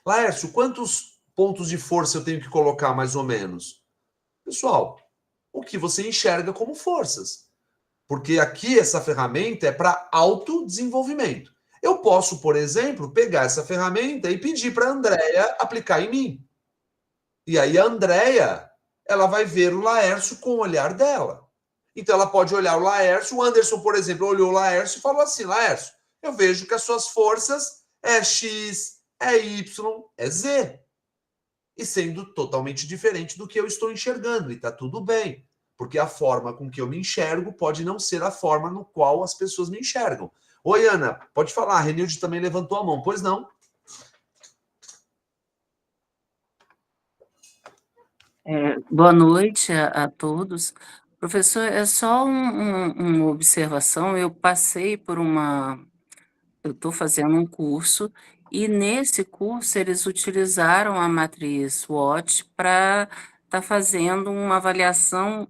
Laércio, quantos pontos de força eu tenho que colocar, mais ou menos? Pessoal, o que você enxerga como forças. Porque aqui essa ferramenta é para autodesenvolvimento. Eu posso, por exemplo, pegar essa ferramenta e pedir para a Andrea aplicar em mim. E aí a Andrea, ela vai ver o Laércio com o olhar dela. Então ela pode olhar o Laércio, o Anderson, por exemplo, olhou o Laércio e falou assim: Laércio, eu vejo que as suas forças é X, é Y, é Z. E sendo totalmente diferente do que eu estou enxergando. E está tudo bem. Porque a forma com que eu me enxergo pode não ser a forma no qual as pessoas me enxergam. Oi, Ana, pode falar. A Renilde também levantou a mão. Pois não? Boa noite a todos. Professor, é só uma observação. Eu passei por eu estou fazendo um curso, e nesse curso eles utilizaram a matriz SWOT para estar fazendo uma avaliação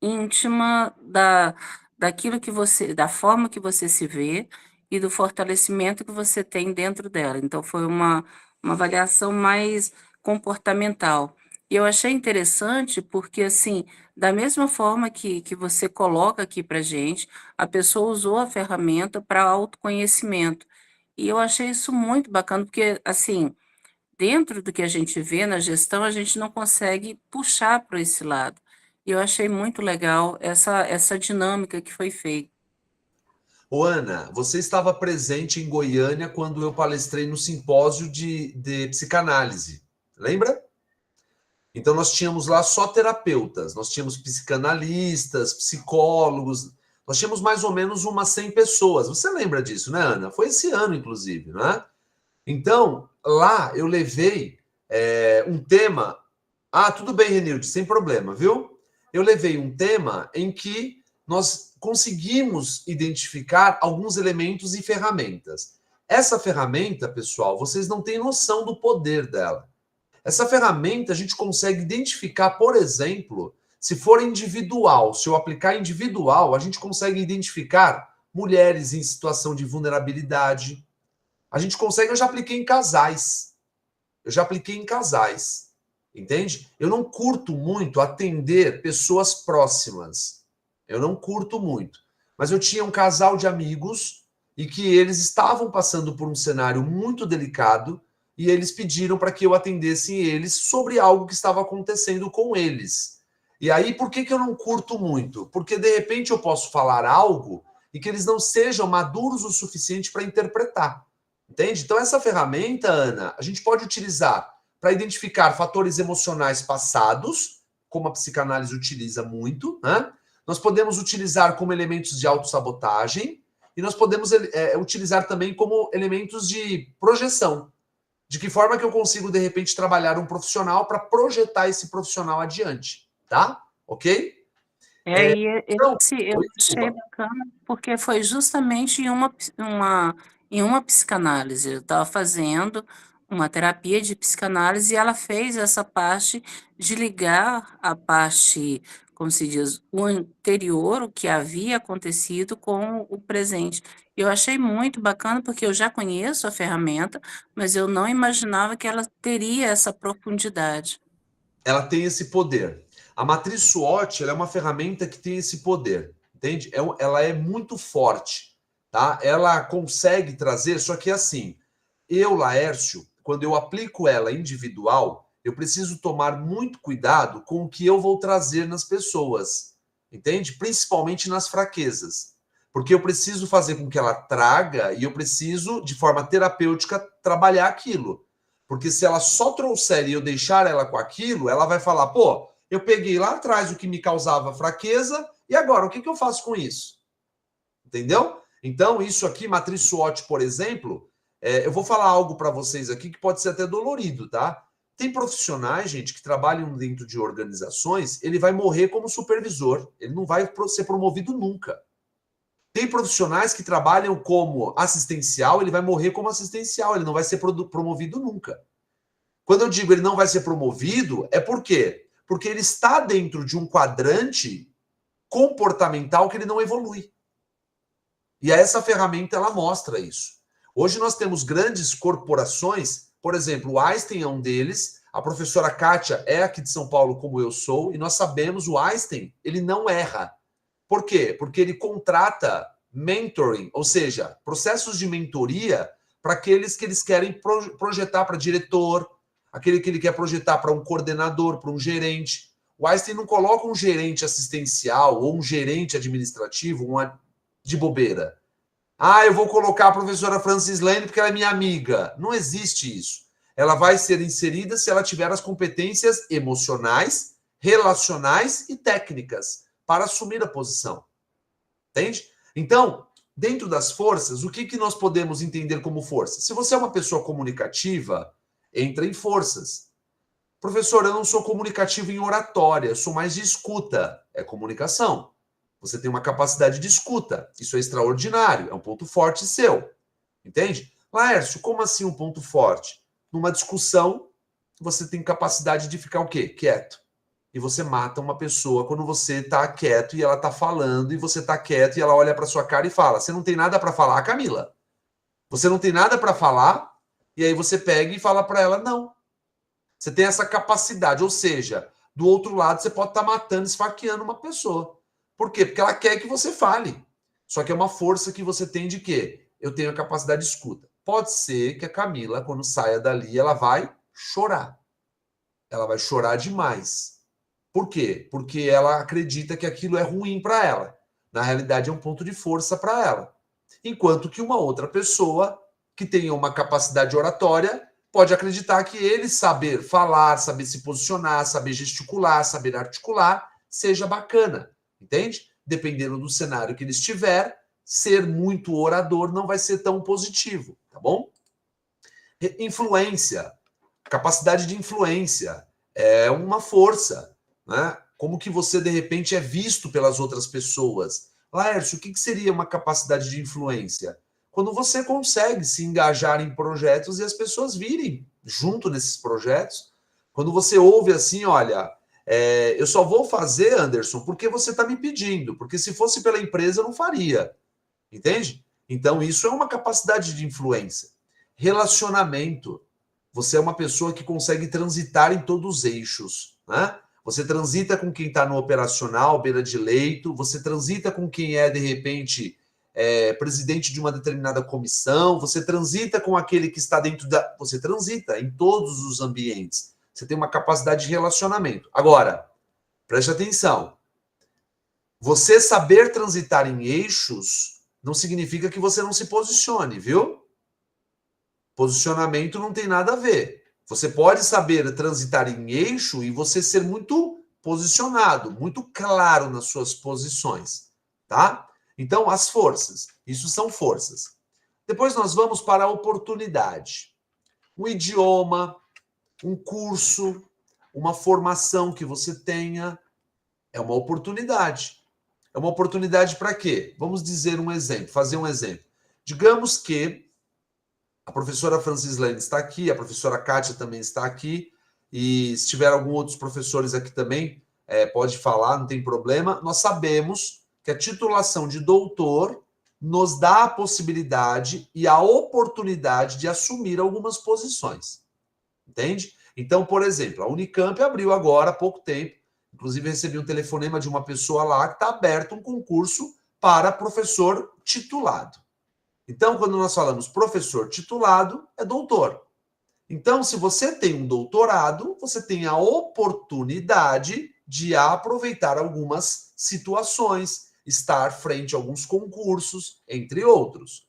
íntima daquilo que da forma que você se vê e do fortalecimento que você tem dentro dela. Então, foi uma avaliação mais comportamental. E eu achei interessante porque, assim, da mesma forma que você coloca aqui para gente, a pessoa usou a ferramenta para autoconhecimento. E eu achei isso muito bacana, porque, assim, dentro do que a gente vê na gestão, a gente não consegue puxar para esse lado. E eu achei muito legal essa dinâmica que foi feita. Ô, Ana, você estava presente em Goiânia quando eu palestrei no simpósio de psicanálise, lembra? Então, nós tínhamos lá só terapeutas, nós tínhamos psicanalistas, psicólogos, nós tínhamos mais ou menos umas 100 pessoas. Você lembra disso, né, Ana? Foi esse ano, inclusive, não é? Então, lá eu levei um tema. Ah, tudo bem, Renilde, sem problema, viu? Eu levei um tema em que nós conseguimos identificar alguns elementos e ferramentas. Essa ferramenta, pessoal, vocês não têm noção do poder dela. Essa ferramenta a gente consegue identificar, por exemplo, se for individual, se eu aplicar individual, a gente consegue identificar mulheres em situação de vulnerabilidade. A gente consegue, eu já apliquei em casais. Entende? Eu não curto muito atender pessoas próximas. Eu não curto muito. Mas eu tinha um casal de amigos e que eles estavam passando por um cenário muito delicado e eles pediram para que eu atendesse eles sobre algo que estava acontecendo com eles. E aí, por que eu não curto muito? Porque, de repente, eu posso falar algo e que eles não sejam maduros o suficiente para interpretar. Entende? Então, essa ferramenta, Ana, a gente pode utilizar para identificar fatores emocionais passados, como a psicanálise utiliza muito, né? Nós podemos utilizar como elementos de autossabotagem e nós podemos utilizar também como elementos de projeção. De que forma que eu consigo, de repente, trabalhar um profissional para projetar esse profissional adiante, tá? Ok? Então, Eu achei bacana, porque foi justamente em uma psicanálise. Eu estava fazendo uma terapia de psicanálise e ela fez essa parte de ligar a parte, como se diz, o anterior, o que havia acontecido, com o presente. Eu achei muito bacana, porque eu já conheço a ferramenta, mas eu não imaginava que ela teria essa profundidade. ela tem esse poder. A matriz SWOT, ela é uma ferramenta que tem esse poder, entende? Ela é muito forte, tá? Ela consegue trazer, só que assim, eu, Laércio, quando eu aplico ela individual, eu preciso tomar muito cuidado com o que eu vou trazer nas pessoas, entende? Principalmente nas fraquezas. Porque eu preciso fazer com que ela traga e eu preciso, de forma terapêutica, trabalhar aquilo. Porque se ela só trouxer e eu deixar ela com aquilo, ela vai falar, pô, eu peguei lá atrás o que me causava fraqueza e agora, o que eu faço com isso? Entendeu? Então, isso aqui, matriz SWOT, por exemplo, eu vou falar algo para vocês aqui que pode ser até dolorido, tá? Tem profissionais, gente, que trabalham dentro de organizações, ele vai morrer como supervisor, ele não vai ser promovido nunca. Tem profissionais que trabalham como assistencial, ele vai morrer como assistencial, ele não vai ser promovido nunca. Quando eu digo ele não vai ser promovido, é por quê? Porque ele está dentro de um quadrante comportamental que ele não evolui. E essa ferramenta, ela mostra isso. Hoje nós temos grandes corporações, por exemplo, o Einstein é um deles, a professora Kátia é aqui de São Paulo, como eu sou, e nós sabemos o Einstein, ele não erra. Por quê? Porque ele contrata mentoring, ou seja, processos de mentoria para aqueles que eles querem projetar para diretor, aquele que ele quer projetar para um coordenador, para um gerente. O Einstein não coloca um gerente assistencial ou um gerente administrativo de bobeira. Ah, eu vou colocar a professora Francis Lane porque ela é minha amiga. Não existe isso. Ela vai ser inserida se ela tiver as competências emocionais, relacionais e técnicas para assumir a posição. Entende? Então, dentro das forças, o que nós podemos entender como força? Se você é uma pessoa comunicativa, entra em forças. Professor, eu não sou comunicativo em oratória, eu sou mais de escuta. É comunicação. Você tem uma capacidade de escuta. Isso é extraordinário, é um ponto forte seu. Entende? Laércio, como assim um ponto forte? Numa discussão, você tem capacidade de ficar o quê? Quieto. E você mata uma pessoa quando você está quieto e ela está falando, e você está quieto e ela olha para sua cara e fala, você não tem nada para falar, Camila? Você não tem nada para falar? E aí você pega e fala para ela, não. Você tem essa capacidade, ou seja, do outro lado você pode estar matando, esfaqueando uma pessoa. Por quê? Porque ela quer que você fale. Só que é uma força que você tem de quê? Eu tenho a capacidade de escuta. Pode ser que a Camila, quando saia dali, ela vai chorar. Ela vai chorar demais. Por quê? Porque ela acredita que aquilo é ruim para ela. Na realidade, é um ponto de força para ela. Enquanto que uma outra pessoa que tenha uma capacidade oratória pode acreditar que ele saber falar, saber se posicionar, saber gesticular, saber articular, seja bacana, entende? Dependendo do cenário que ele estiver, ser muito orador não vai ser tão positivo, tá bom? Influência, capacidade de influência é uma força, né? Como que você, de repente, é visto pelas outras pessoas. Laércio, o que seria uma capacidade de influência? Quando você consegue se engajar em projetos e as pessoas virem junto nesses projetos. Quando você ouve assim, olha, eu só vou fazer, Anderson, porque você está me pedindo. Porque se fosse pela empresa, eu não faria. Entende? Então, isso é uma capacidade de influência. Relacionamento. Você é uma pessoa que consegue transitar em todos os eixos, né? Você transita com quem está no operacional, beira de leito, você transita com quem é, de repente, presidente de uma determinada comissão, você transita com aquele que está dentro da... Você transita em todos os ambientes. Você tem uma capacidade de relacionamento. Agora, preste atenção. Você saber transitar em eixos não significa que você não se posicione, viu? Posicionamento não tem nada a ver. Você pode saber transitar em eixo e você ser muito posicionado, muito claro nas suas posições, tá? Então, as forças. Isso são forças. Depois nós vamos para a oportunidade. Um idioma, um curso, uma formação que você tenha, é uma oportunidade. É uma oportunidade para quê? Vamos dizer um exemplo, fazer um exemplo. Digamos que a professora Francislane está aqui, a professora Kátia também está aqui, e se tiver alguns outros professores aqui também, pode falar, não tem problema. Nós sabemos que a titulação de doutor nos dá a possibilidade e a oportunidade de assumir algumas posições. Entende? Então, por exemplo, a Unicamp abriu agora há pouco tempo, inclusive recebi um telefonema de uma pessoa lá que está aberto um concurso para professor titulado. Então, quando nós falamos professor titulado, é doutor. Então, se você tem um doutorado, você tem a oportunidade de aproveitar algumas situações, estar frente a alguns concursos, entre outros.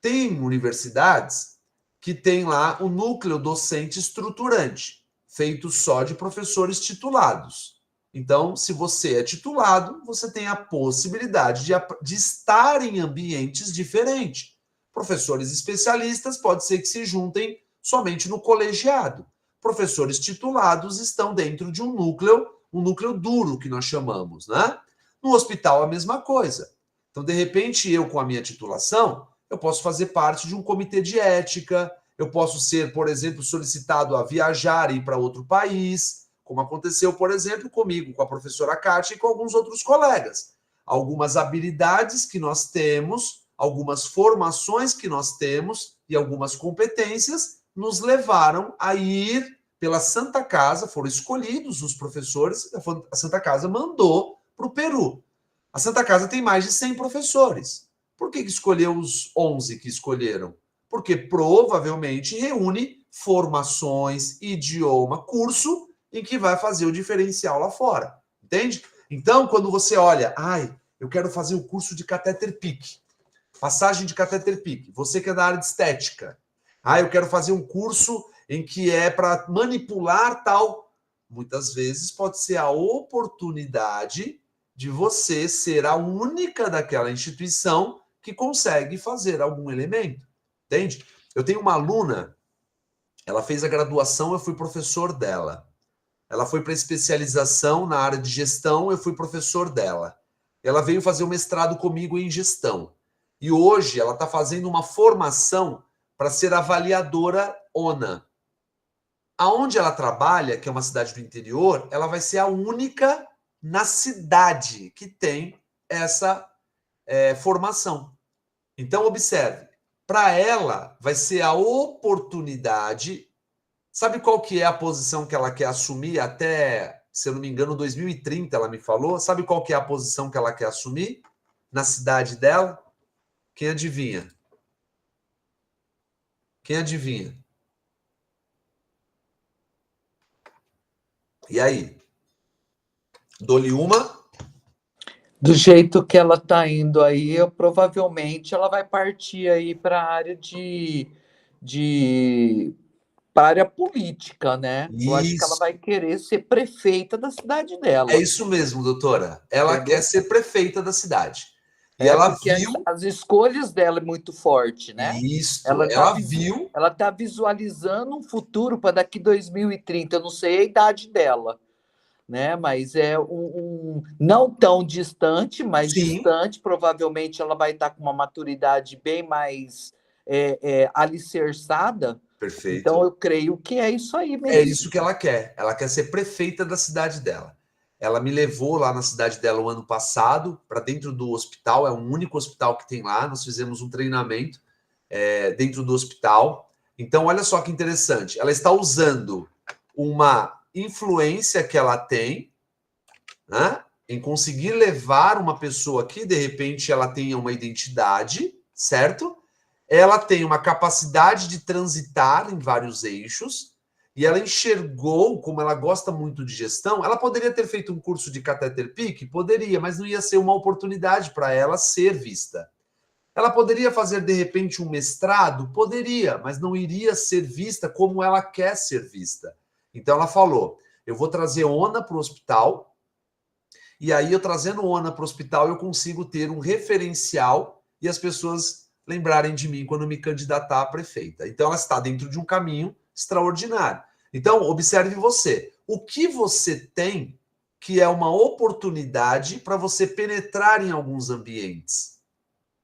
Tem universidades que tem lá o núcleo docente estruturante, feito só de professores titulados. Então, se você é titulado, você tem a possibilidade de estar em ambientes diferentes. Professores especialistas pode ser que se juntem somente no colegiado. Professores titulados estão dentro de um núcleo duro, que nós chamamos, né? No hospital, a mesma coisa. Então, de repente, eu, com a minha titulação, eu posso fazer parte de um comitê de ética, eu posso ser, por exemplo, solicitado a viajar e ir para outro país, como aconteceu, por exemplo, comigo, com a professora Kátia e com alguns outros colegas. Algumas habilidades que nós temos, algumas formações que nós temos e algumas competências nos levaram a ir pela Santa Casa, foram escolhidos os professores, a Santa Casa mandou para o Peru. A Santa Casa tem mais de 100 professores. Por que escolheu os 11 que escolheram? Porque provavelmente reúne formações, idioma, curso em que vai fazer o diferencial lá fora. Entende? Então, quando você olha, eu quero fazer o curso de catéter PIC, passagem de catéter PIC, você que é da área de estética, eu quero fazer um curso em que é para manipular tal. Muitas vezes pode ser a oportunidade de você ser a única daquela instituição que consegue fazer algum elemento. Entende? Eu tenho uma aluna, ela fez a graduação, eu fui professor dela. Ela foi para especialização na área de gestão, eu fui professor dela. Ela veio fazer o mestrado comigo em gestão. E hoje ela está fazendo uma formação para ser avaliadora ONA. Aonde ela trabalha, que é uma cidade do interior, ela vai ser a única na cidade que tem essa formação. Então, observe, para ela vai ser a oportunidade. Sabe qual que é a posição que ela quer assumir até, se eu não me engano, 2030, ela me falou? Sabe qual que é a posição que ela quer assumir na cidade dela? Quem adivinha? Quem adivinha? E aí? Dou-lhe uma? Do jeito que ela está indo aí, provavelmente ela vai partir aí para a área de para a área política, né? Eu acho que ela Isso. vai querer ser prefeita da cidade É dela, isso mesmo, doutora. Ela quer entendeu? ser prefeita da cidade. E É ela porque viu as escolhas dela é muito forte, né? isto, Ela está ela viu. ela tá visualizando um futuro para daqui 2030. Eu não sei a idade dela, né? Mas é não tão distante, mas Sim, distante. Provavelmente ela vai estar com uma maturidade bem mais alicerçada. Então perfeito. eu creio que é isso aí É mesmo. isso que ela quer. Ela quer ser prefeita da cidade dela. Ela me levou lá na cidade dela o ano passado, para dentro do hospital, é o único hospital que tem lá. Nós fizemos um treinamento dentro do hospital. Então, olha só que interessante. Ela está usando uma influência que ela tem, né, em conseguir levar uma pessoa que, de repente, ela tenha uma identidade, certo? Ela tem uma capacidade de transitar em vários eixos e ela enxergou, como ela gosta muito de gestão, ela poderia ter feito um curso de catéter PIC? Poderia, mas não ia ser uma oportunidade para ela ser vista. Ela poderia fazer, de repente, um mestrado? Poderia, mas não iria ser vista como ela quer ser vista. Então ela falou, eu vou trazer Ona para o hospital, e aí eu trazendo Ona para o hospital, eu consigo ter um referencial e as pessoas lembrarem de mim quando me candidatar a prefeita. Então ela está dentro de um caminho extraordinário. Então, observe você. O que você tem que é uma oportunidade para você penetrar em alguns ambientes?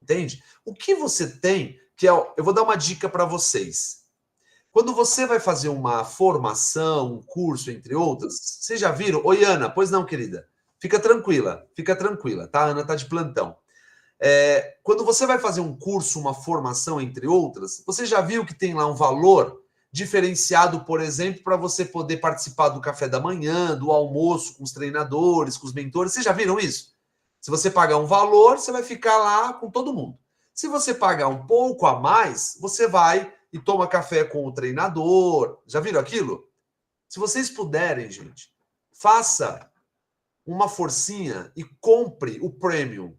Entende? O que você tem que é... Eu vou dar uma dica para vocês. Quando você vai fazer uma formação, um curso, entre outras, vocês já viram? Oi, Ana, pois não, querida? Fica tranquila, tá? A Ana tá de plantão. Quando você vai fazer um curso, uma formação, entre outras, você já viu que tem lá um valor diferenciado, por exemplo, para você poder participar do café da manhã, do almoço com os treinadores, com os mentores? Vocês já viram isso? Se você pagar um valor, você vai ficar lá com todo mundo. Se você pagar um pouco a mais, você vai e toma café com o treinador. Já viram aquilo? Se vocês puderem, gente, faça uma forcinha e compre o premium.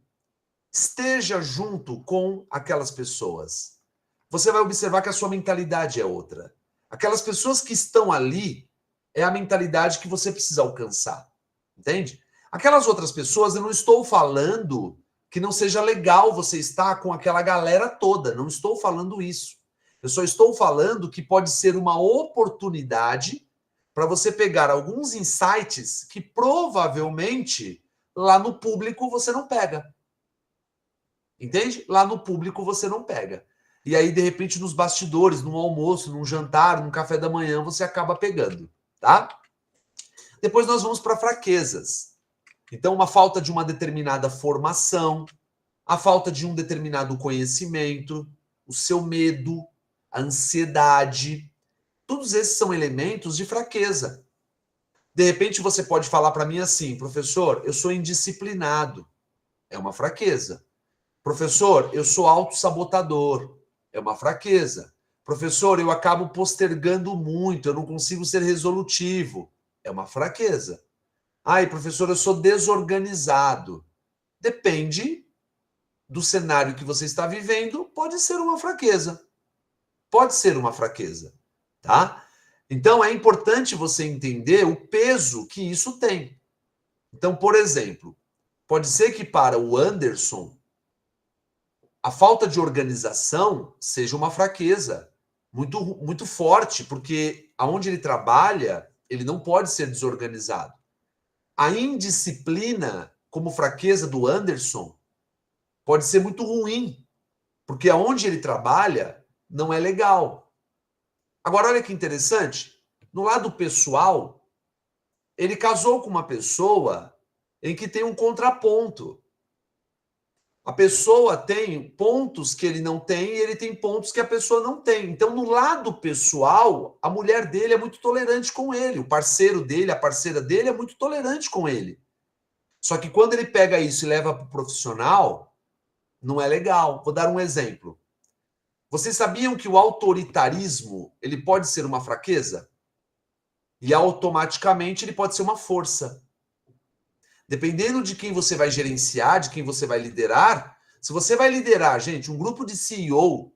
Esteja junto com aquelas pessoas. Você vai observar que a sua mentalidade é outra. Aquelas pessoas que estão ali é a mentalidade que você precisa alcançar. Entende? Aquelas outras pessoas, eu não estou falando que não seja legal você estar com aquela galera toda. Não estou falando isso. Eu só estou falando que pode ser uma oportunidade para você pegar alguns insights que provavelmente lá no público você não pega. Entende? Lá no público você não pega. E aí, de repente, nos bastidores, num almoço, num jantar, num café da manhã, você acaba pegando, tá? Depois nós vamos para fraquezas. Então, uma falta de uma determinada formação, a falta de um determinado conhecimento, o seu medo, a ansiedade, todos esses são elementos de fraqueza. De repente, você pode falar para mim assim, professor, eu sou indisciplinado. É uma fraqueza. Professor, eu sou autossabotador. É uma fraqueza. Professor, eu acabo postergando muito, eu não consigo ser resolutivo. É uma fraqueza. Ai, professor, eu sou desorganizado. Depende do cenário que você está vivendo, pode ser uma fraqueza. Pode ser uma fraqueza, tá? Então é importante você entender o peso que isso tem. Então, por exemplo, pode ser que para o Anderson a falta de organização seja uma fraqueza muito forte, porque aonde ele trabalha, ele não pode ser desorganizado. A indisciplina, como fraqueza do Anderson, pode ser muito ruim, porque aonde ele trabalha não é legal. Agora, olha que interessante, no lado pessoal, ele casou com uma pessoa em que tem um contraponto. A pessoa tem pontos que ele não tem e ele tem pontos que a pessoa não tem. Então, no lado pessoal, a mulher dele é muito tolerante com ele, o parceiro dele, a parceira dele é muito tolerante com ele. Só que quando ele pega isso e leva para o profissional, não é legal. Vou dar um exemplo. Vocês sabiam que o autoritarismo ele pode ser uma fraqueza? E automaticamente ele pode ser uma força. Dependendo de quem você vai gerenciar, de quem você vai liderar, se você vai liderar, gente, um grupo de CEO,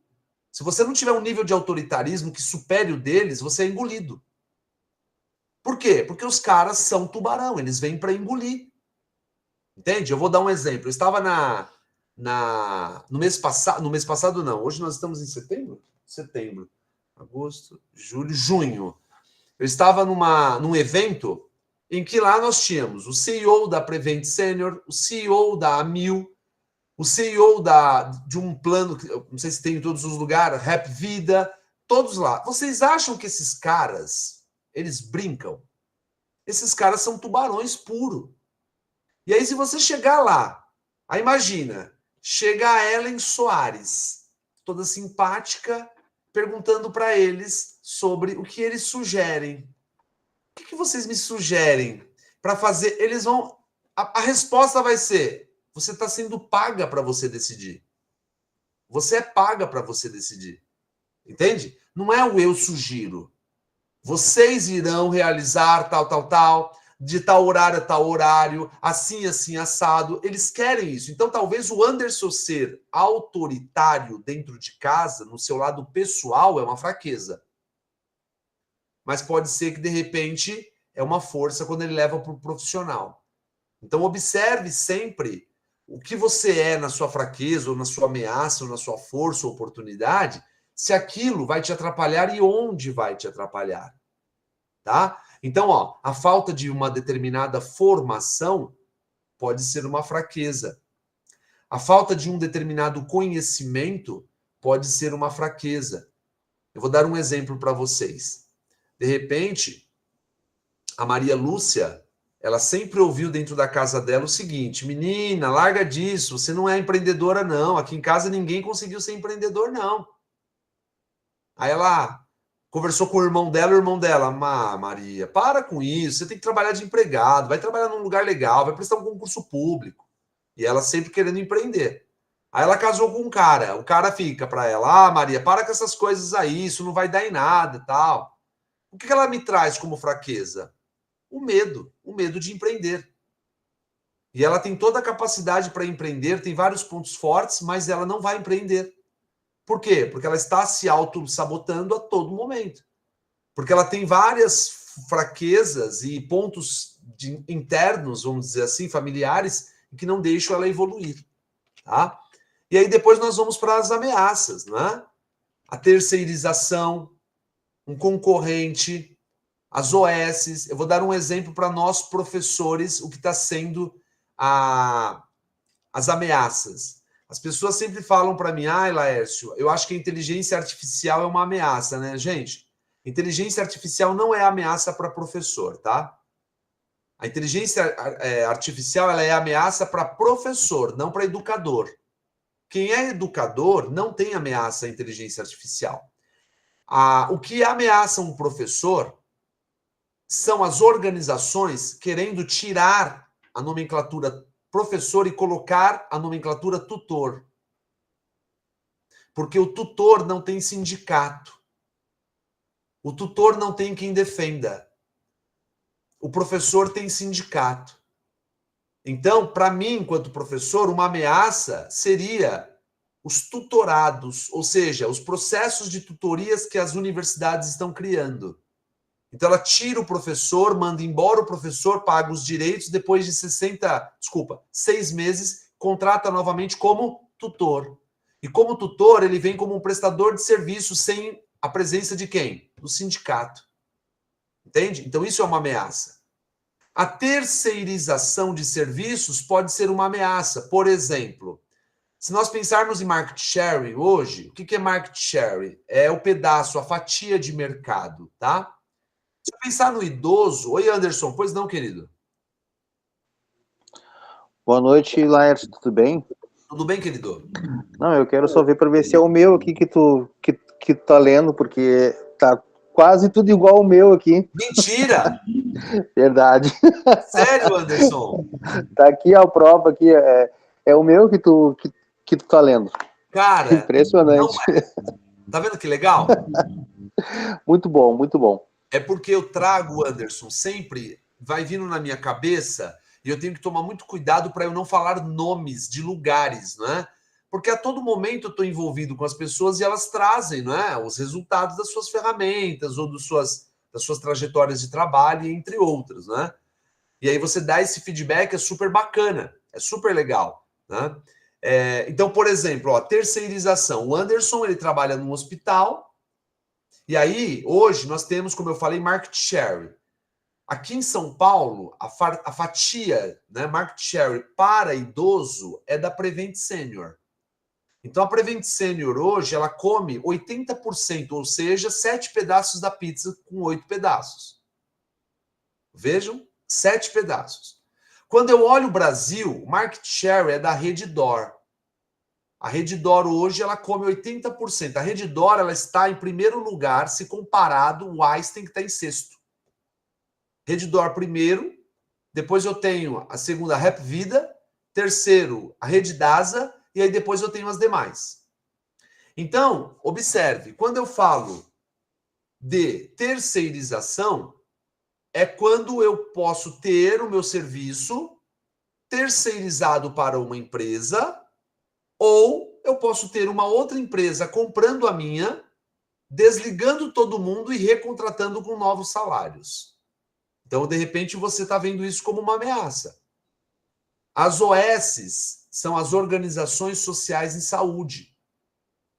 se você não tiver um nível de autoritarismo que supere o deles, você é engolido. Por quê? Porque os caras são tubarão, eles vêm para engolir. Entende? Eu vou dar um exemplo. Eu estava no mês passado não, hoje nós estamos em setembro? Setembro, agosto, julho, junho. Eu estava num evento em que lá nós tínhamos o CEO da Prevent Senior, o CEO da Amil, o CEO de um plano, não sei se tem em todos os lugares, Rap Vida, todos lá. Vocês acham que esses caras, eles brincam? Esses caras são tubarões puro. E aí, se você chegar lá, aí imagina, chega a Ellen Soares, toda simpática, perguntando para eles sobre o que eles sugerem. O que vocês me sugerem para fazer? Eles vão... A resposta vai ser, você está sendo paga para você decidir. Você é paga para você decidir. Entende? Não é o eu sugiro. Vocês irão realizar tal, de tal horário a tal horário, assim, assim, assado. Eles querem isso. Então, talvez o Anderson ser autoritário dentro de casa, no seu lado pessoal, é uma fraqueza. Mas pode ser que, de repente, é uma força quando ele leva para o profissional. Então, observe sempre o que você é na sua fraqueza, ou na sua ameaça, ou na sua força ou oportunidade, se aquilo vai te atrapalhar e onde vai te atrapalhar. Tá? Então, ó, a falta de uma determinada formação pode ser uma fraqueza. A falta de um determinado conhecimento pode ser uma fraqueza. Eu vou dar um exemplo para vocês. De repente, a Maria Lúcia, ela sempre ouviu dentro da casa dela o seguinte: menina, larga disso, você não é empreendedora, não. Aqui em casa ninguém conseguiu ser empreendedor, não. Aí ela conversou com o irmão dela, Maria, para com isso, você tem que trabalhar de empregado, vai trabalhar num lugar legal, vai prestar um concurso público. E ela sempre querendo empreender. Aí ela casou com um cara, o cara fica para ela, Maria, para com essas coisas aí, isso não vai dar em nada e tal. O que ela me traz como fraqueza? O medo de empreender. E ela tem toda a capacidade para empreender, tem vários pontos fortes, mas ela não vai empreender. Por quê? Porque ela está se auto-sabotando a todo momento. Porque ela tem várias fraquezas e pontos internos, vamos dizer assim, familiares, que não deixam ela evoluir. Tá? E aí depois nós vamos para as ameaças, né? A terceirização, um concorrente, as OS. Eu vou dar um exemplo para nós, professores, o que está sendo as ameaças. As pessoas sempre falam para mim, Laércio, eu acho que a inteligência artificial é uma ameaça, né? Gente, inteligência artificial não é ameaça para professor, tá? A inteligência artificial ela é ameaça para professor, não para educador. Quem é educador não tem ameaça à inteligência artificial. O que ameaça um professor são as organizações querendo tirar a nomenclatura professor e colocar a nomenclatura tutor. Porque o tutor não tem sindicato. O tutor não tem quem defenda. O professor tem sindicato. Então, para mim, enquanto professor, uma ameaça seria os tutorados, ou seja, os processos de tutorias que as universidades estão criando. Então, ela tira o professor, manda embora o professor, paga os direitos, depois de 6 meses, contrata novamente como tutor. E como tutor, ele vem como um prestador de serviço sem a presença de quem? Do sindicato. Entende? Então, isso é uma ameaça. A terceirização de serviços pode ser uma ameaça. Por exemplo, se nós pensarmos em market share hoje, o que é market share? É o pedaço, a fatia de mercado, tá? Se eu pensar no idoso... Oi, Anderson. Pois não, querido? Boa noite, Laércio. Tudo bem? Tudo bem, querido? Não, eu quero só ver para ver se é o meu aqui que tu tá lendo, porque tá quase tudo igual ao meu aqui. Mentira! Verdade. Sério, Anderson? Tá aqui a prova aqui, é o meu que tu tá lendo. Cara, impressionante. Tá vendo que legal? Muito bom, muito bom. É porque eu trago, Anderson, sempre vai vindo na minha cabeça e eu tenho que tomar muito cuidado para eu não falar nomes de lugares, não é? Porque a todo momento eu estou envolvido com as pessoas e elas trazem, não é, os resultados das suas ferramentas ou das suas trajetórias de trabalho, entre outras, não é? E aí você dá esse feedback, é super bacana, é super legal, né? Então, por exemplo, ó, terceirização. O Anderson, ele trabalha num hospital, e aí, hoje, nós temos, como eu falei, market share. Aqui em São Paulo, a fatia, né, market share para idoso é da Prevent Senior. Então, a Prevent Senior hoje, ela come 80%, ou seja, 7 pedaços da pizza com 8 pedaços. Vejam, 7 pedaços. Quando eu olho o Brasil, o market share é da Redditor. A Redditor hoje, ela come 80%. A Redditor, ela está em primeiro lugar, se comparado, o Einstein que está em sexto. Redditor primeiro, depois eu tenho a segunda Rap Vida, terceiro a Rede Dasa, e aí depois eu tenho as demais. Então, observe, quando eu falo de terceirização, é quando eu posso ter o meu serviço terceirizado para uma empresa, ou eu posso ter uma outra empresa comprando a minha, desligando todo mundo e recontratando com novos salários. Então, de repente, você está vendo isso como uma ameaça. As OSs são as Organizações Sociais em Saúde.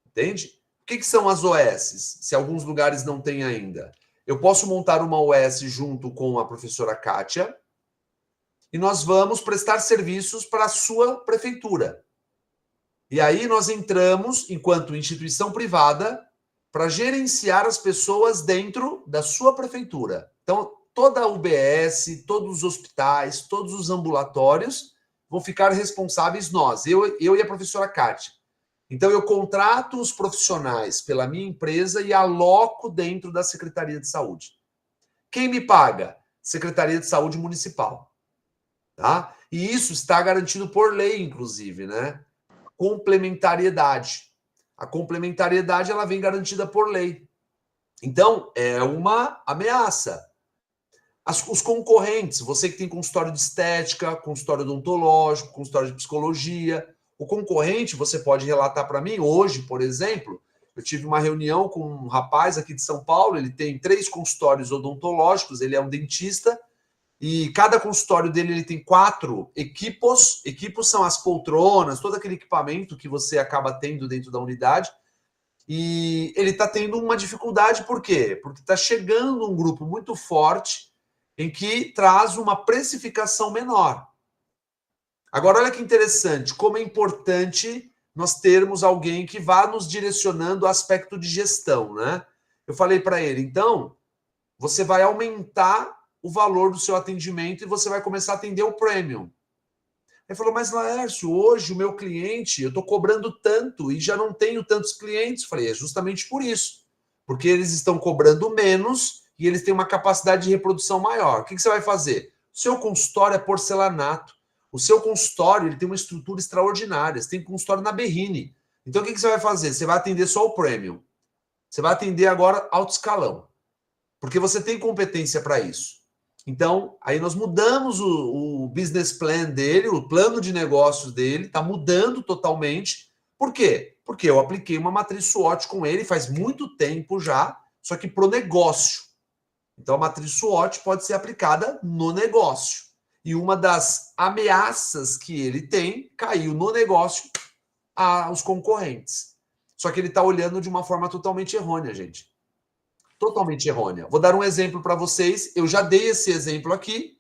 Entende? O que são as OSs, se alguns lugares não têm ainda? Eu posso montar uma OS junto com a professora Kátia e nós vamos prestar serviços para a sua prefeitura. E aí nós entramos, enquanto instituição privada, para gerenciar as pessoas dentro da sua prefeitura. Então, toda a UBS, todos os hospitais, todos os ambulatórios vão ficar responsáveis nós, eu e a professora Kátia. Então, eu contrato os profissionais pela minha empresa e aloco dentro da Secretaria de Saúde. Quem me paga? Secretaria de Saúde Municipal. Tá? E isso está garantido por lei, inclusive, né? Complementariedade. A complementariedade, ela vem garantida por lei. Então, é uma ameaça. Os concorrentes, você que tem consultório de estética, consultório odontológico, consultório de psicologia, o concorrente, você pode relatar para mim, hoje, por exemplo, eu tive uma reunião com um rapaz aqui de São Paulo, ele tem 3 consultórios odontológicos, ele é um dentista, e cada consultório dele ele tem 4 equipos. Equipos são as poltronas, todo aquele equipamento que você acaba tendo dentro da unidade. E ele está tendo uma dificuldade, por quê? Porque está chegando um grupo muito forte em que traz uma precificação menor. Agora, olha que interessante, como é importante nós termos alguém que vá nos direcionando ao aspecto de gestão, né? Eu falei para ele, então, você vai aumentar o valor do seu atendimento e você vai começar a atender o premium. Ele falou, mas Laércio, hoje o meu cliente, eu estou cobrando tanto e já não tenho tantos clientes. Eu falei, é justamente por isso. Porque eles estão cobrando menos e eles têm uma capacidade de reprodução maior. O que você vai fazer? O seu consultório é porcelanato. O seu consultório ele tem uma estrutura extraordinária. Você tem consultório na Berrine. Então o que você vai fazer? Você vai atender só o premium. Você vai atender agora alto escalão. Porque você tem competência para isso. Então, aí nós mudamos o business plan dele, o plano de negócios dele, está mudando totalmente. Por quê? Porque eu apliquei uma matriz SWOT com ele faz muito tempo já, só que para o negócio. Então, a matriz SWOT pode ser aplicada no negócio. E uma das ameaças que ele tem caiu no negócio aos concorrentes. Só que ele está olhando de uma forma totalmente errônea, gente. Totalmente errônea. Vou dar um exemplo para vocês. Eu já dei esse exemplo aqui.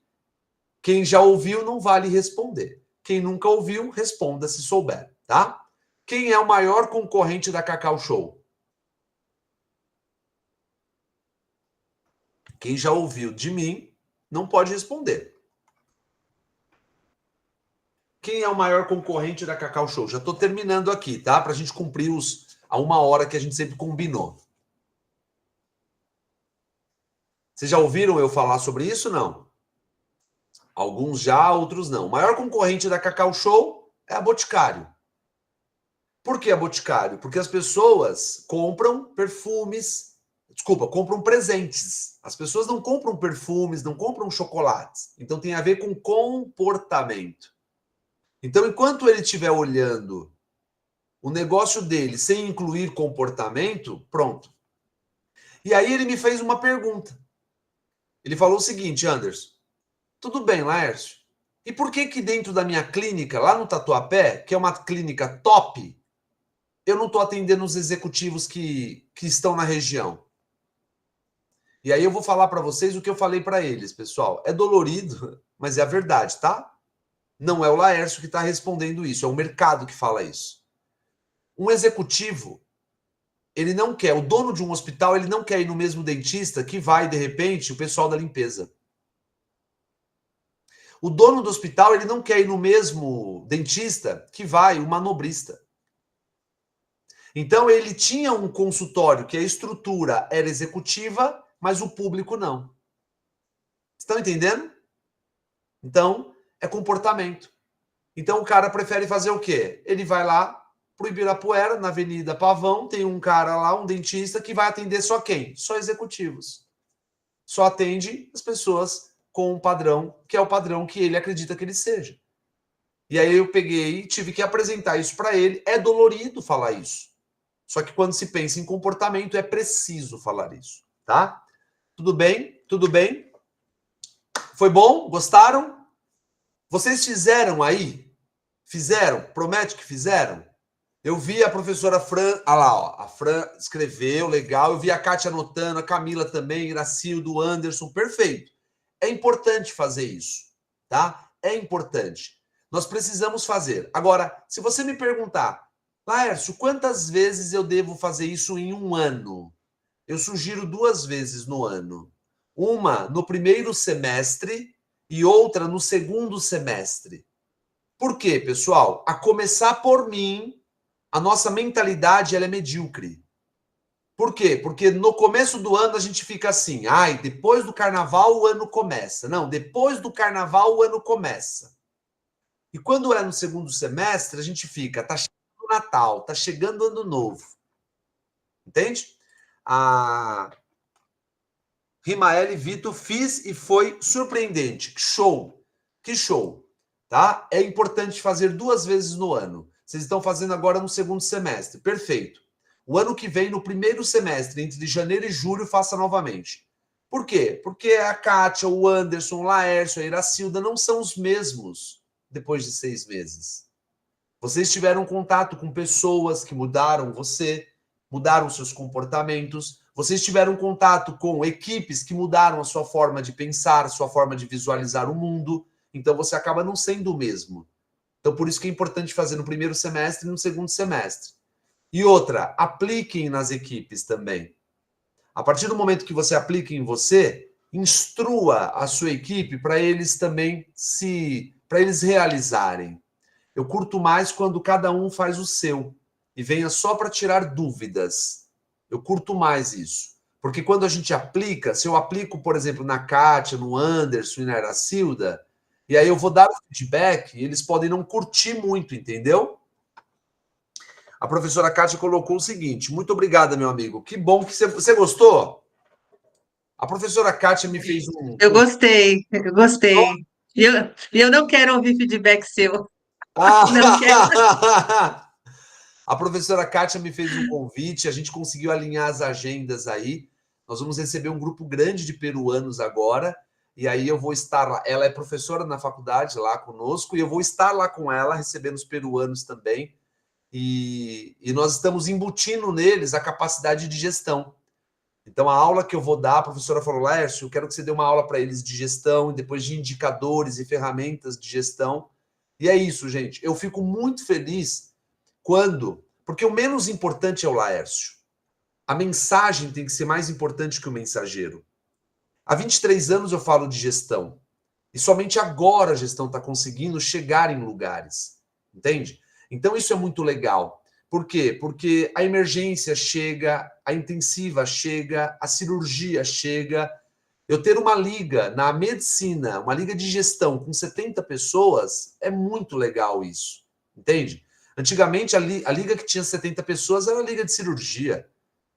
Quem já ouviu não vale responder. Quem nunca ouviu, responda se souber, tá? Quem é o maior concorrente da Cacau Show? Quem já ouviu de mim não pode responder. Quem é o maior concorrente da Cacau Show? Já estou terminando aqui, tá? Para a gente cumprir a 1 hora que a gente sempre combinou. Vocês já ouviram eu falar sobre isso? Não. Alguns já, outros não. O maior concorrente da Cacau Show é a Boticário. Por que a Boticário? Porque as pessoas compram perfumes, Desculpa, compram presentes. As pessoas não compram perfumes, não compram chocolates. Então tem a ver com comportamento. Então, enquanto ele estiver olhando o negócio dele sem incluir comportamento, pronto. E aí ele me fez uma pergunta. Ele falou o seguinte, Anderson, tudo bem, Laércio, e por que que dentro da minha clínica, lá no Tatuapé, que é uma clínica top, eu não estou atendendo os executivos que estão na região? E aí eu vou falar para vocês o que eu falei para eles, pessoal. É dolorido, mas é a verdade, tá? Não é o Laércio que está respondendo isso, é o mercado que fala isso. Um executivo, ele não quer, o dono de um hospital, ele não quer ir no mesmo dentista que vai, de repente, o pessoal da limpeza. O dono do hospital, ele não quer ir no mesmo dentista que vai o manobrista. Então, ele tinha um consultório que a estrutura era executiva, mas o público não. Estão entendendo? Então, é comportamento. Então, o cara prefere fazer o quê? Ele vai lá pro Ibirapuera, na Avenida Pavão, tem um cara lá, um dentista, que vai atender só quem? Só executivos. Só atende as pessoas com um padrão, que é o padrão que ele acredita que ele seja. E aí eu peguei e tive que apresentar isso para ele. É dolorido falar isso. Só que quando se pensa em comportamento, é preciso falar isso, tá? Tudo bem? Tudo bem? Foi bom? Gostaram? Vocês fizeram aí? Fizeram? Promete que fizeram? Eu vi a professora Fran, ah lá, ó, a Fran escreveu, legal. Eu vi a Kátia anotando, a Camila também, Iracildo, Anderson, perfeito. É importante fazer isso, tá? É importante. Nós precisamos fazer. Agora, se você me perguntar, Laércio, quantas vezes eu devo fazer isso em um ano? Eu sugiro 2 vezes no ano. Uma no primeiro semestre e outra no segundo semestre. Por quê, pessoal? A começar por mim, a nossa mentalidade ela é medíocre. Por quê? Porque no começo do ano a gente fica assim, ai, depois do carnaval o ano começa. Não, depois do carnaval o ano começa. E quando é no segundo semestre, a gente fica, tá chegando o Natal, tá chegando o Ano Novo. Entende? A Rimaele Vitor, fiz e foi surpreendente. Que show! Que show! Tá? É importante fazer 2 vezes no ano. Vocês estão fazendo agora no segundo semestre. Perfeito. O ano que vem, no primeiro semestre, entre janeiro e julho, faça novamente. Por quê? Porque a Kátia, o Anderson, o Laércio, a Iracilda não são os mesmos depois de 6 meses. Vocês tiveram contato com pessoas que mudaram você, mudaram seus comportamentos. Vocês tiveram contato com equipes que mudaram a sua forma de pensar, a sua forma de visualizar o mundo. Então, você acaba não sendo o mesmo. Então, por isso que é importante fazer no primeiro semestre e no segundo semestre. E outra, apliquem nas equipes também. A partir do momento que você aplica em você, instrua a sua equipe para eles também para eles realizarem. Eu curto mais quando cada um faz o seu e venha só para tirar dúvidas. Eu curto mais isso. Porque quando a gente aplica, se eu aplico, por exemplo, na Kátia, no Anderson e na Iracilda, e aí eu vou dar o feedback, eles podem não curtir muito, entendeu? A professora Kátia colocou o seguinte, muito obrigada, meu amigo. Que bom que você gostou? A professora Kátia me fez um... Eu gostei, eu gostei. E eu não quero ouvir feedback seu. Não quero. A professora Kátia me fez um convite, a gente conseguiu alinhar as agendas aí. Nós vamos receber um grupo grande de peruanos agora, e aí eu vou estar lá. Ela é professora na faculdade lá conosco, e eu vou estar lá com ela, recebendo os peruanos também. E nós estamos embutindo neles a capacidade de gestão. Então, a aula que eu vou dar, a professora falou, Laércio, eu quero que você dê uma aula para eles de gestão, e depois de indicadores e ferramentas de gestão. E é isso, gente. Eu fico muito feliz porque o menos importante é o Laércio. A mensagem tem que ser mais importante que o mensageiro. Há 23 anos eu falo de gestão. E somente agora a gestão está conseguindo chegar em lugares. Entende? Então isso é muito legal. Por quê? Porque a emergência chega, a intensiva chega, a cirurgia chega. Eu ter uma liga na medicina, uma liga de gestão com 70 pessoas, é muito legal isso. Entende? Antigamente, a liga que tinha 70 pessoas era a liga de cirurgia.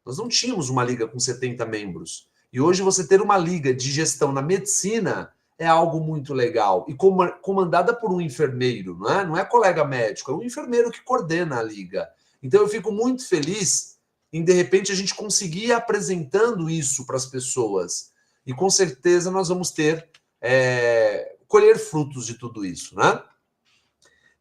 Nós não tínhamos uma liga com 70 membros. E hoje você ter uma liga de gestão na medicina é algo muito legal. E comandada por um enfermeiro, não é? Não é colega médico, é um enfermeiro que coordena a liga. Então eu fico muito feliz em, de repente, a gente conseguir ir apresentando isso para as pessoas. E com certeza nós vamos ter, colher frutos de tudo isso, né?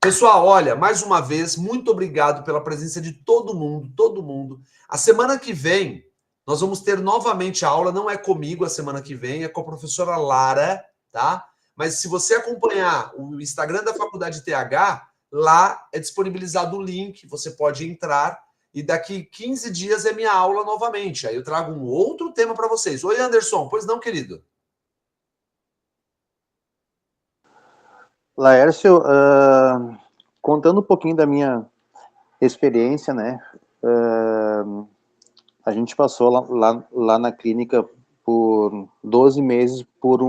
Pessoal, olha, mais uma vez, muito obrigado pela presença de todo mundo, todo mundo. A semana que vem, nós vamos ter novamente a aula, não é comigo a semana que vem, é com a professora Lara, tá? Mas se você acompanhar o Instagram da Faculdade TH, lá é disponibilizado o link, você pode entrar e daqui 15 dias é minha aula novamente. Aí eu trago um outro tema para vocês. Oi, Anderson, pois não, querido? Laércio, contando um pouquinho da minha experiência, né? A gente passou lá na clínica por 12 meses por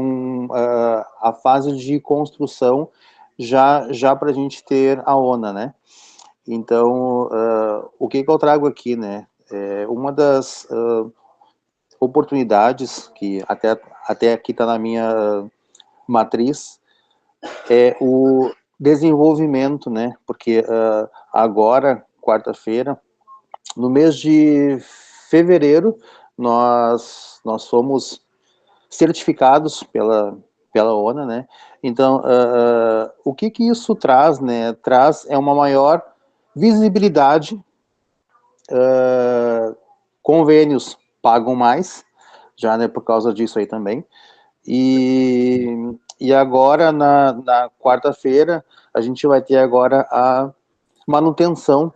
a fase de construção já para a gente ter a ONA, né? Então, o que eu trago aqui, né? Uma das oportunidades que até aqui está na minha matriz é o desenvolvimento, né? Porque agora, quarta-feira, no mês de fevereiro, nós somos certificados pela ONA, né? Então, o que isso traz, né? Traz uma maior visibilidade, convênios pagam mais, já, né, por causa disso aí também, e agora, na quarta-feira, a gente vai ter agora a manutenção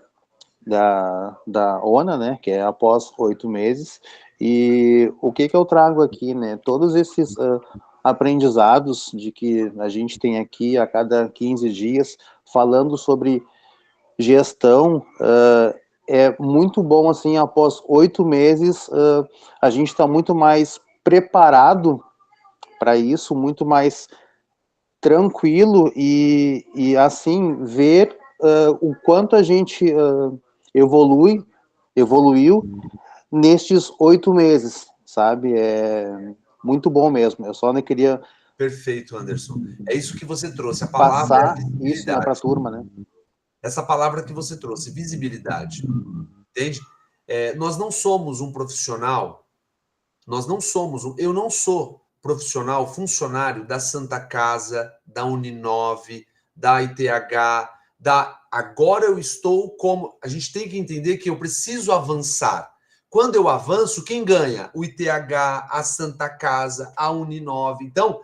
da ONA, né, que é após 8 meses, e o que eu trago aqui, né, todos esses aprendizados de que a gente tem aqui a cada 15 dias, falando sobre gestão, é muito bom, assim, após 8 meses, a gente está muito mais preparado para isso, muito mais tranquilo e assim, ver o quanto a gente evoluiu nestes 8 meses, sabe? É muito bom mesmo. Eu só não queria... Perfeito, Anderson. É isso que você trouxe. A palavra passar é isso, né, para a turma, né? Essa palavra que você trouxe, visibilidade. Entende? Nós não somos um profissional, eu não sou profissional, funcionário da Santa Casa, da Uninove, da ITH, agora eu estou como... A gente tem que entender que eu preciso avançar. Quando eu avanço, quem ganha? O ITH, a Santa Casa, a Uninove. Então,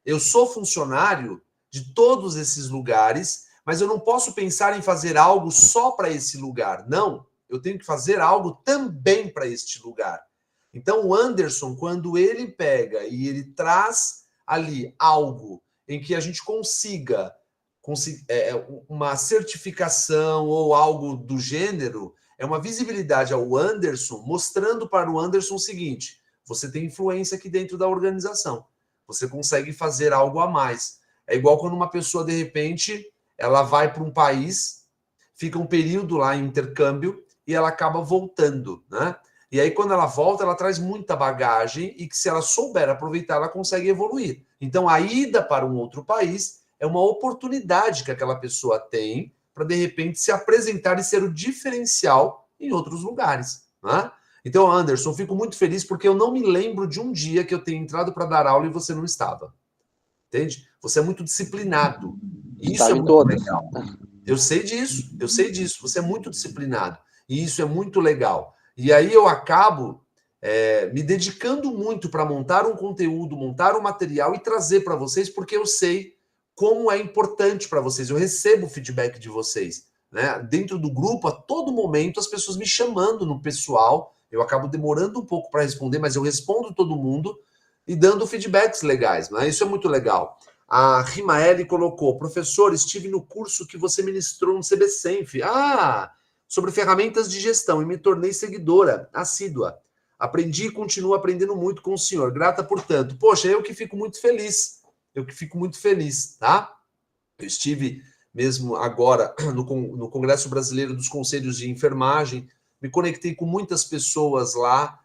eu sou funcionário de todos esses lugares, mas eu não posso pensar em fazer algo só para esse lugar. Não, eu tenho que fazer algo também para este lugar. Então, o Anderson, quando ele pega e ele traz ali algo em que a gente consiga uma certificação ou algo do gênero, é uma visibilidade ao Anderson, mostrando para o Anderson o seguinte: você tem influência aqui dentro da organização, você consegue fazer algo a mais. É igual quando uma pessoa, de repente, ela vai para um país, fica um período lá em intercâmbio e ela acaba voltando, né? E aí, quando ela volta, ela traz muita bagagem e que, se ela souber aproveitar, ela consegue evoluir. Então, a ida para um outro país é uma oportunidade que aquela pessoa tem para, de repente, se apresentar e ser o diferencial em outros lugares, né? Então, Anderson, fico muito feliz porque eu não me lembro de um dia que eu tenha entrado para dar aula e você não estava. Entende? Você é muito disciplinado. E isso é muito legal. Eu sei disso. Você é muito disciplinado. E isso é muito legal. E aí eu acabo me dedicando muito para montar um conteúdo, montar um material e trazer para vocês, porque eu sei como é importante para vocês. Eu recebo o feedback de vocês, né? Dentro do grupo, a todo momento, as pessoas me chamando no pessoal. Eu acabo demorando um pouco para responder, mas eu respondo todo mundo e dando feedbacks legais, né? Isso é muito legal. A Rimaeli colocou: professor, estive no curso que você ministrou no CBCenf. Sobre ferramentas de gestão, e me tornei seguidora assídua. Aprendi e continuo aprendendo muito com o senhor. Grata por tanto. Poxa, eu que fico muito feliz. Tá? Eu estive mesmo agora no Congresso Brasileiro dos Conselhos de Enfermagem, me conectei com muitas pessoas lá,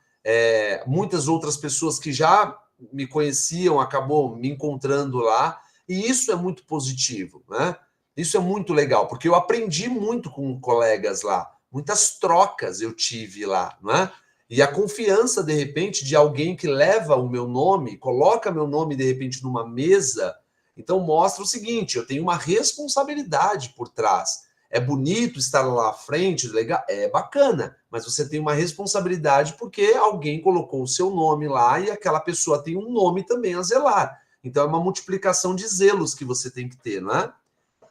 muitas outras pessoas que já me conheciam, acabou me encontrando lá, e isso é muito positivo, né? Isso é muito legal, porque eu aprendi muito com colegas lá, muitas trocas eu tive lá, né? E a confiança, de repente, de alguém que leva o meu nome, coloca meu nome, de repente, numa mesa, então mostra o seguinte, eu tenho uma responsabilidade por trás. É bonito estar lá à frente, legal, é bacana, mas você tem uma responsabilidade porque alguém colocou o seu nome lá e aquela pessoa tem um nome também a zelar. Então é uma multiplicação de zelos que você tem que ter, não é?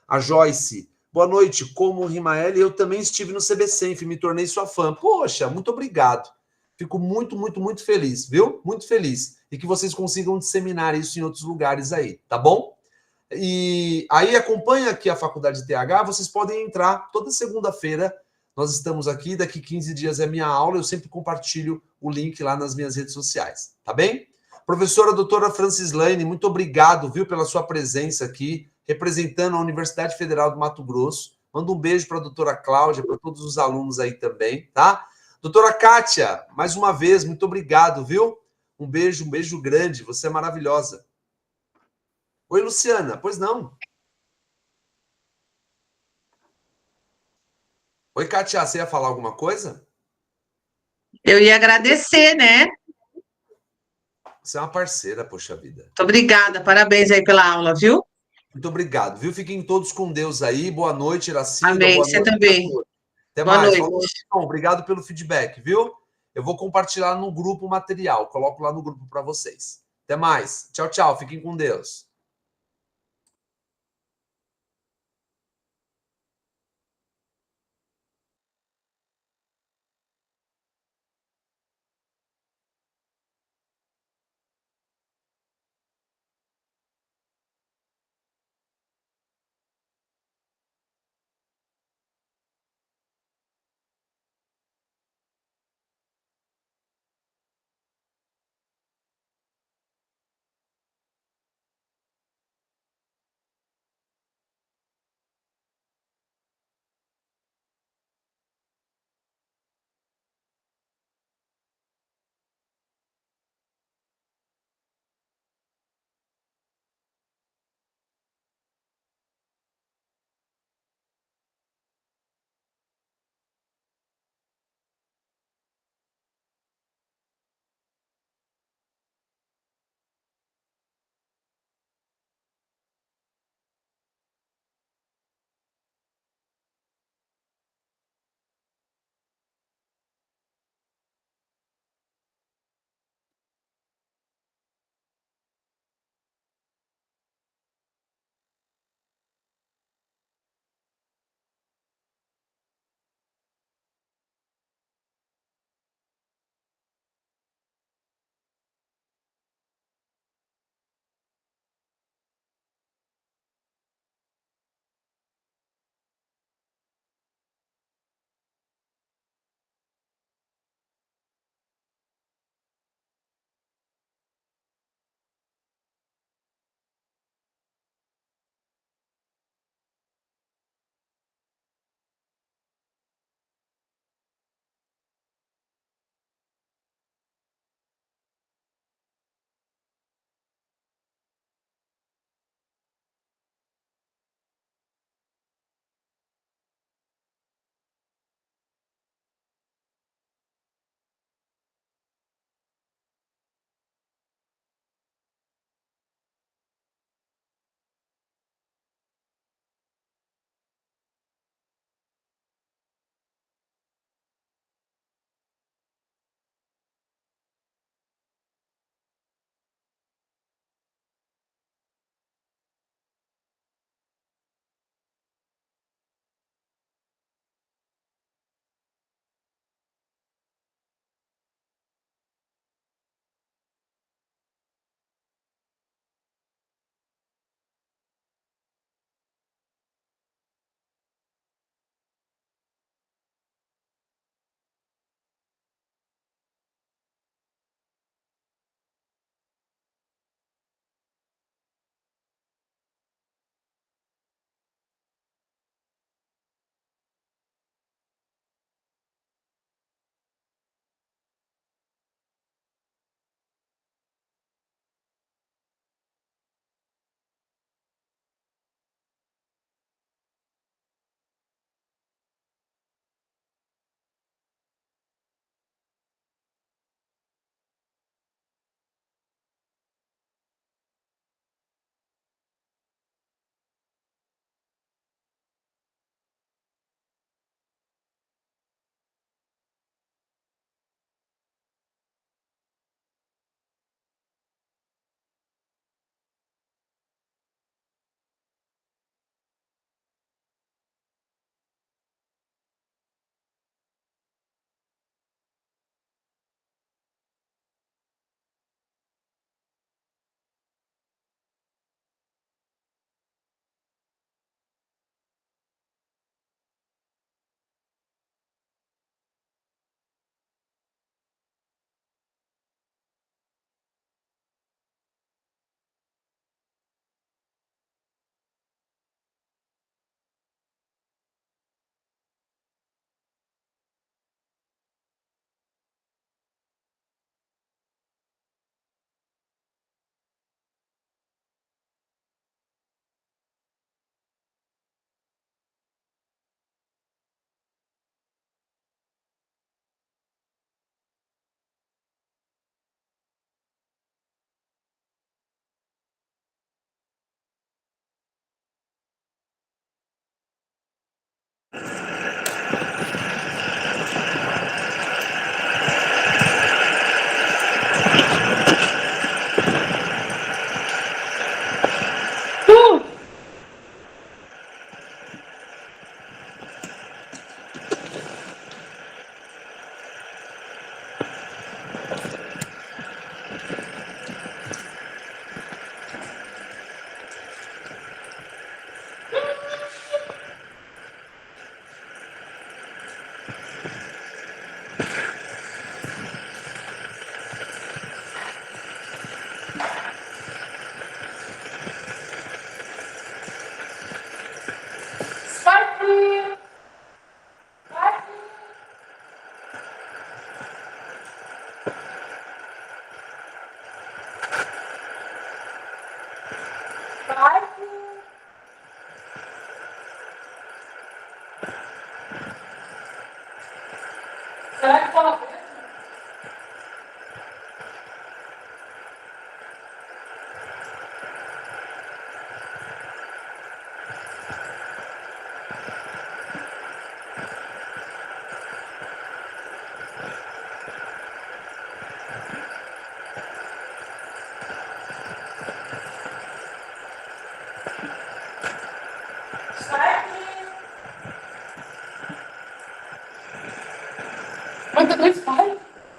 A Joyce, boa noite. Como o Rimael, eu também estive no CBCenf, me tornei sua fã. Poxa, muito obrigado. Fico muito, muito, muito feliz, viu? Muito feliz. E que vocês consigam disseminar isso em outros lugares aí, tá bom? E aí acompanha aqui a Faculdade de TH, vocês podem entrar toda segunda-feira. Nós estamos aqui, daqui 15 dias é minha aula, eu sempre compartilho o link lá nas minhas redes sociais, tá bem? Professora doutora Francislane, muito obrigado, viu, pela sua presença aqui, representando a Universidade Federal do Mato Grosso. Manda um beijo para a doutora Cláudia, para todos os alunos aí também, tá? Doutora Kátia, mais uma vez, muito obrigado, viu? Um beijo grande, você é maravilhosa. Oi, Luciana, pois não? Oi, Kátia, você ia falar alguma coisa? Eu ia agradecer, né? Você é uma parceira, poxa vida. Muito obrigada, parabéns aí pela aula, viu? Muito obrigado, viu? Fiquem todos com Deus aí. Boa noite, Iracida. Amém, Boa você noite a também. todos. Até Boa mais. noite. Falou, então, obrigado pelo feedback, viu? Eu vou compartilhar no grupo o material. Coloco lá no grupo para vocês. Até mais. Tchau, tchau. Fiquem com Deus.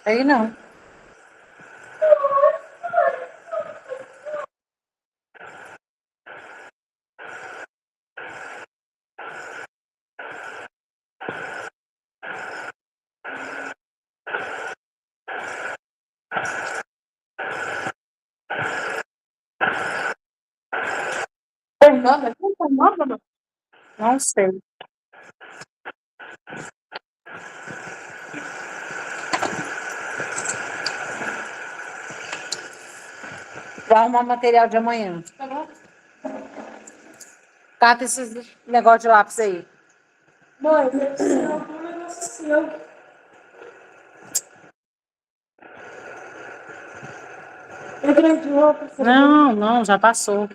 Aí não. Não sei. Vou arrumar material de amanhã. Cata esses negócios de lápis aí. Mãe, eu preciso um negócio assim, ó. Eu ganhei de roupa. Não, já passou.